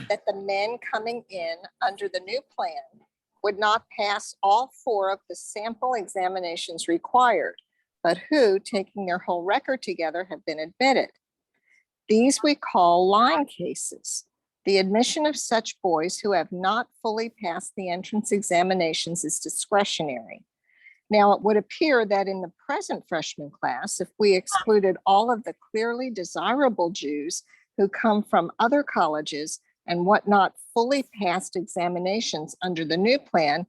that the men coming in under the new plan would not pass all 4 of the sample examinations required, but who, taking their whole record together, have been admitted. These we call line cases. The admission of such boys who have not fully passed the entrance examinations is discretionary. Now, it would appear that in the present freshman class, if we excluded all of the clearly desirable Jews who come from other colleges and what not fully passed examinations under the new plan,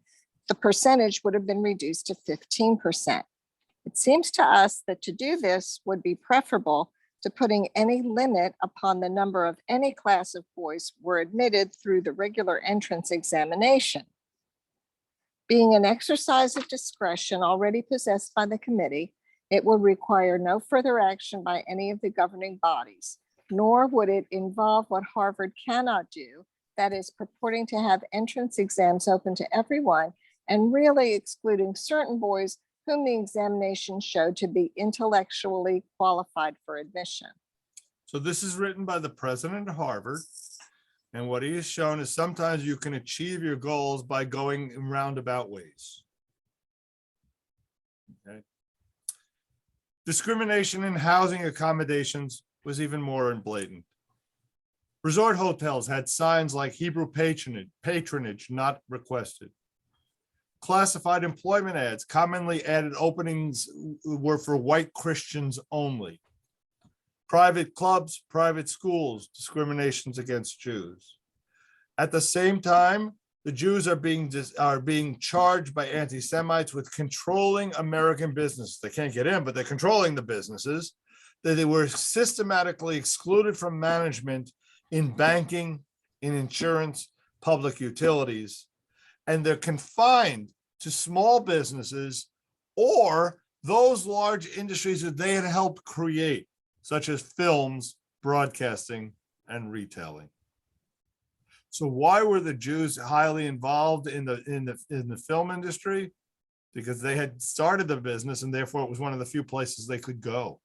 the percentage would have been reduced to 15%. It seems to us that to do this would be preferable to putting any limit upon the number of any class of boys were admitted through the regular entrance examination. Being an exercise of discretion already possessed by the committee, it will require no further action by any of the governing bodies, nor would it involve what Harvard cannot do, that is purporting to have entrance exams open to everyone and really excluding certain boys whom the examination showed to be intellectually qualified for admission. So this is written by the president of Harvard. And what he has shown is sometimes you can achieve your goals by going in roundabout ways. Okay. Discrimination in housing accommodations was even more blatant. Resort hotels had signs like Hebrew patronage not requested. Classified employment ads commonly added openings were for white Christians only. Private clubs, private schools, discriminations against Jews. At the same time, the Jews are being charged by anti-Semites with controlling American business. They can't get in, but they're controlling the businesses. That they were systematically excluded from management in banking, in insurance, public utilities, and they're confined to small businesses or those large industries that they had helped create, such as films, broadcasting, and retailing. So why were the Jews highly involved in the film industry? Because they had started the business and therefore it was one of the few places they could go.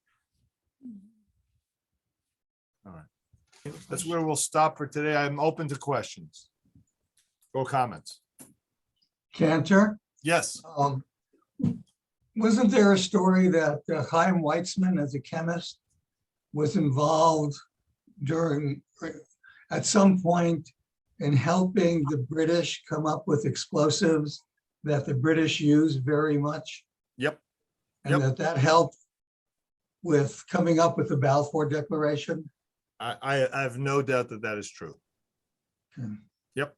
All right, that's where we'll stop for today. I'm open to questions or comments. Cantor, Yes. wasn't there a story that Chaim Weitzman, as a chemist, was involved at some point in helping the British come up with explosives that the British used very much? Yep. And Yep. that helped with coming up with the Balfour Declaration? I have no doubt that that is true. Okay. Yep.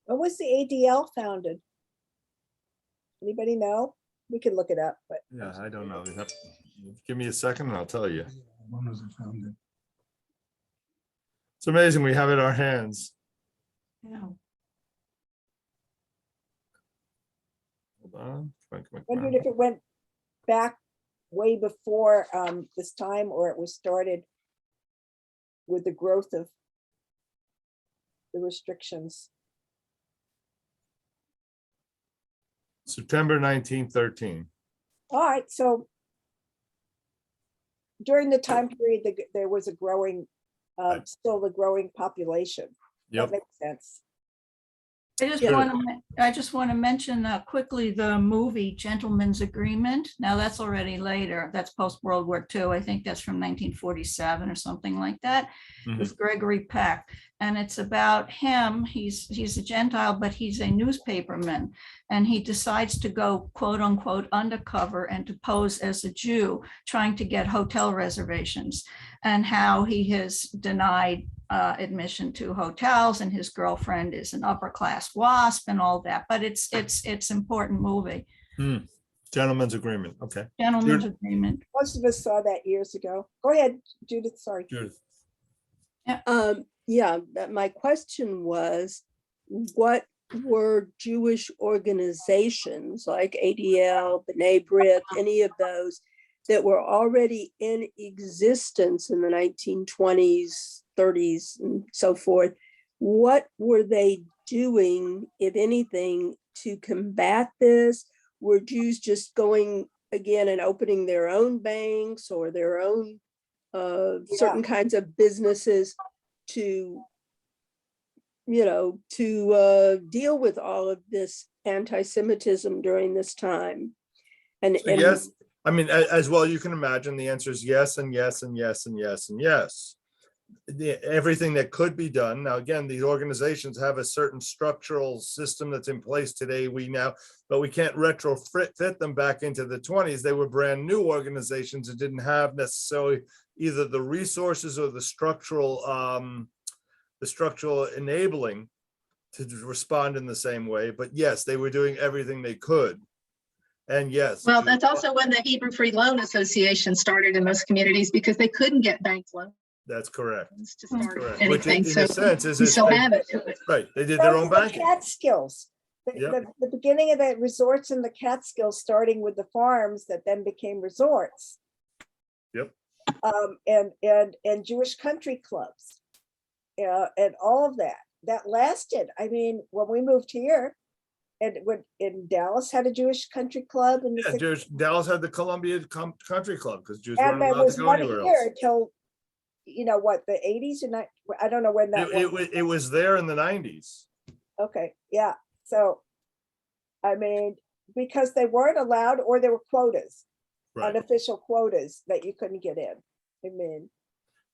When was the ADL founded? Anybody know? We can look it up, but Yeah, I don't know. Give me a second and I'll tell you. When was it founded? It's amazing we have it in our hands. Yeah. Hold on. Come on. wondered if it went back way before this time, or it was started with the growth of the restrictions. September 1913. All right, so during the time period, there was a growing, Right. still the growing population. That Yep. makes sense. I just Sure. want to mention quickly the movie Gentleman's Agreement. Now that's already later. That's post World War II. I think that's from 1947 or something like that, with Gregory Peck. And it's about him. He's a Gentile, but he's a newspaperman, and he decides to go quote unquote undercover and to pose as a Jew, trying to get hotel reservations, and how he has denied admission to hotels, and his girlfriend is an upper class WASP and all that. But it's important movie. Gentleman's Agreement. Okay. Gentleman's Judith. Agreement. Most of us saw that years ago. Go ahead, Judith, sorry. Judith. Yeah, my question was, what were Jewish organizations like ADL, B'nai B'rith, any of those that were already in existence in the 1920s, 30s, and so forth? What were they doing, if anything, to combat this? Were Jews just going again and opening their own banks or their own certain kinds of businesses to to deal with all of this anti-Semitism during this time? And, So yes, I mean, as well, you can imagine the answer is yes, and yes, and yes, and yes, and yes. Everything that could be done. Now, again, these organizations have a certain structural system that's in place today. But we can't retrofit them back into the 20s. They were brand new organizations that didn't have necessarily either the resources or the structural enabling to respond in the same way. But yes, they were doing everything they could. And yes. Well, that's also when the Hebrew Free Loan Association started in most communities because they couldn't get bank loans That's correct. to start Correct. anything. Which in So a sense is we still have it. right. They did their own The banking. Catskills. Yep. The beginning of the resorts in the Catskills, starting with the farms that then became resorts. Yep. And Jewish country clubs. And all of that lasted. I mean, when we moved here, and when in Dallas had a Jewish country club in the Yeah, 60s, Dallas had the Columbia Country Club because Jews and weren't there allowed was to go one anywhere here else. until, the 80s and I don't know when that was. It was there in the 90s. Okay, yeah. So, I mean, because they weren't allowed, or there were quotas, Right. unofficial quotas that you couldn't get in. I mean,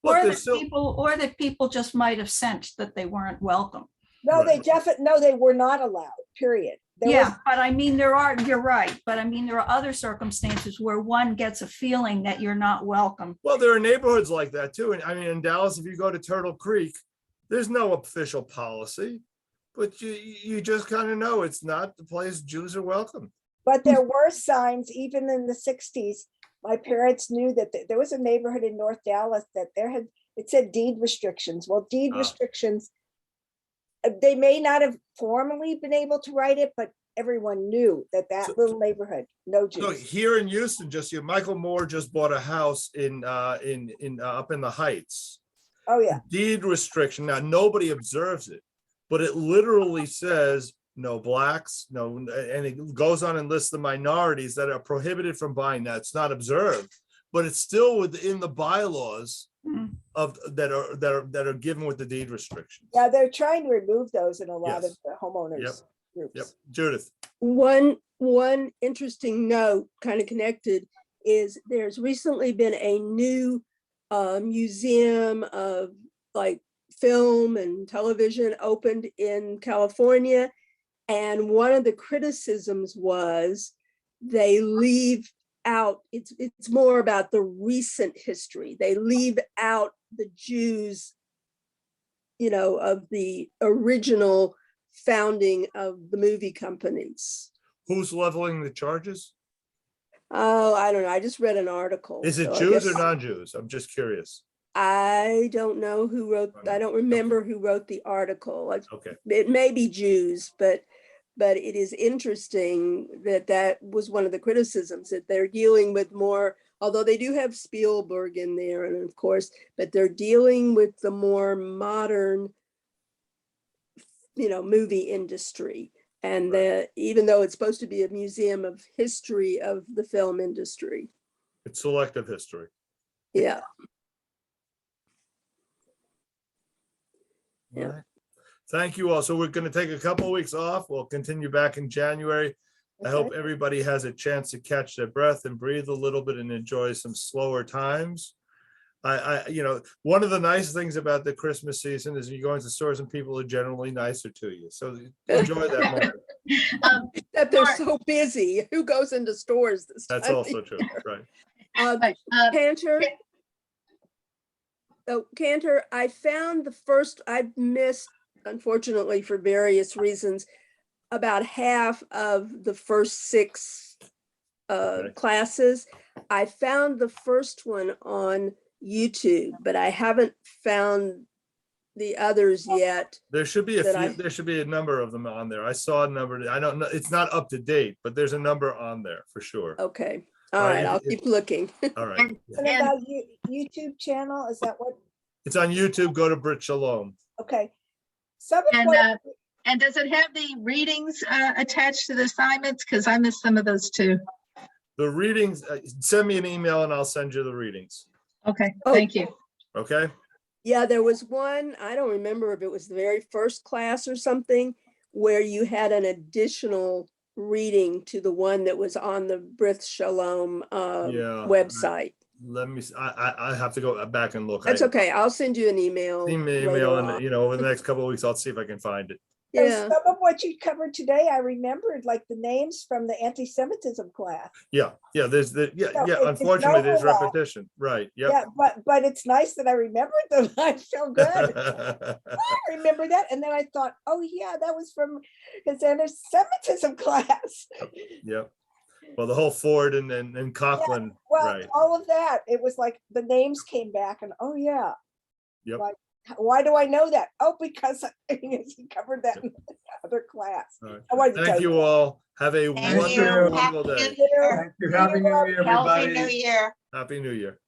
Look, Or there's that still, people just might have sensed that they weren't welcome. no, Right. they were not allowed, period. There Yeah, was- but I mean, you're right, but I mean, there are other circumstances where one gets a feeling that you're not welcome. well, there are neighborhoods like that too. And I mean, in Dallas, if you go to Turtle Creek, there's no official policy, but you just kind of know it's not the place Jews are welcome. But there were signs, even in the 60s. My parents knew that there was a neighborhood in North Dallas that it said deed restrictions. Well, deed Ah. restrictions, they may not have formally been able to write it, but everyone knew that So- little neighborhood, no So Jews. here in Houston, Michael Moore just bought a house in up in the Heights. Oh, yeah. Deed restriction. Now, nobody observes it, but it literally says no blacks, no, and it goes on and lists the minorities that are prohibited from buying. Now, it's not observed, but it's still within the bylaws Mm. of that are given with the deed restrictions. Yeah, they're trying to remove those in a lot of Yes. the homeowners Yep, groups. Judith. One interesting note, kind of connected, is there's recently been a new museum of like film and television opened in California. And one of the criticisms was they leave out, it's more about the recent history. They leave out the Jews, of the original founding of the movie companies. Who's leveling the charges? Oh, I don't know. I just read an article. Is it so I Jews or guess- non-Jews? I'm just curious. I don't know who wrote, I don't remember who wrote the article. Okay. It may be Jews, but it is interesting that was one of the criticisms, that they're dealing with more, although they do have Spielberg in there, and of course, but they're dealing with the more modern, movie industry. And even though it's supposed to be a museum of history of the film industry. It's selective history. Yeah. All Yeah. right. Thank you all. So we're going to take a couple of weeks off. We'll continue back in January. I hope Okay. everybody has a chance to catch their breath and breathe a little bit and enjoy some slower times. One of the nice things about the Christmas season is you go into stores and people are generally nicer to you. So enjoy that moment. That they're Mark. so busy. Who goes into stores this time? That's of also true, right? year? Cantor. Oh, Cantor, I found I've missed, unfortunately, for various reasons, about half of the first 6 Okay. classes. I found the first one on YouTube, but I haven't found the others yet. There should be That there should be a number of them on there. I saw a number. I don't know. It's not up to date, but there's a number on there for sure. Okay, all All right, right, I'll if- keep looking. All right. And- And about YouTube channel, is that what? It's on YouTube. Go to Brit Shalom. Okay. Some of And, what, and does it have the readings attached to the assignments? Because I missed some of those too. The readings, send me an email and I'll send you the readings. Okay, Oh. thank you. Okay? Yeah, there was one, I don't remember if it was the very first class or something, where you had an additional reading to the one that was on the Brith Shalom Yeah, website. Let me, I have to go back and look. That's okay. I'll send you an email. Email later and, on. you know, over the next couple of weeks, I'll see if I can find it. So Yeah, some of what you covered today, I remembered, like the names from the anti-Semitism class. Yeah, there's So it's unfortunately, there's overlap. repetition, right, yep. Yeah, but it's nice that I remembered them. I feel good. I remember that. And then I thought, oh yeah, that was from his anti-Semitism class. Yep. Well, the whole Ford and Conklin, Well, right, all of that, it was like the names came back and, oh yeah. Yep. Like, why do I know that? Oh, because he covered that in the other class. all right. I wanted to tell Thank you all. Have a Thank wonderful, you. wonderful Happy day. New Year. Thank you. Happy New Year, Healthy New everybody. Year. Happy New Year.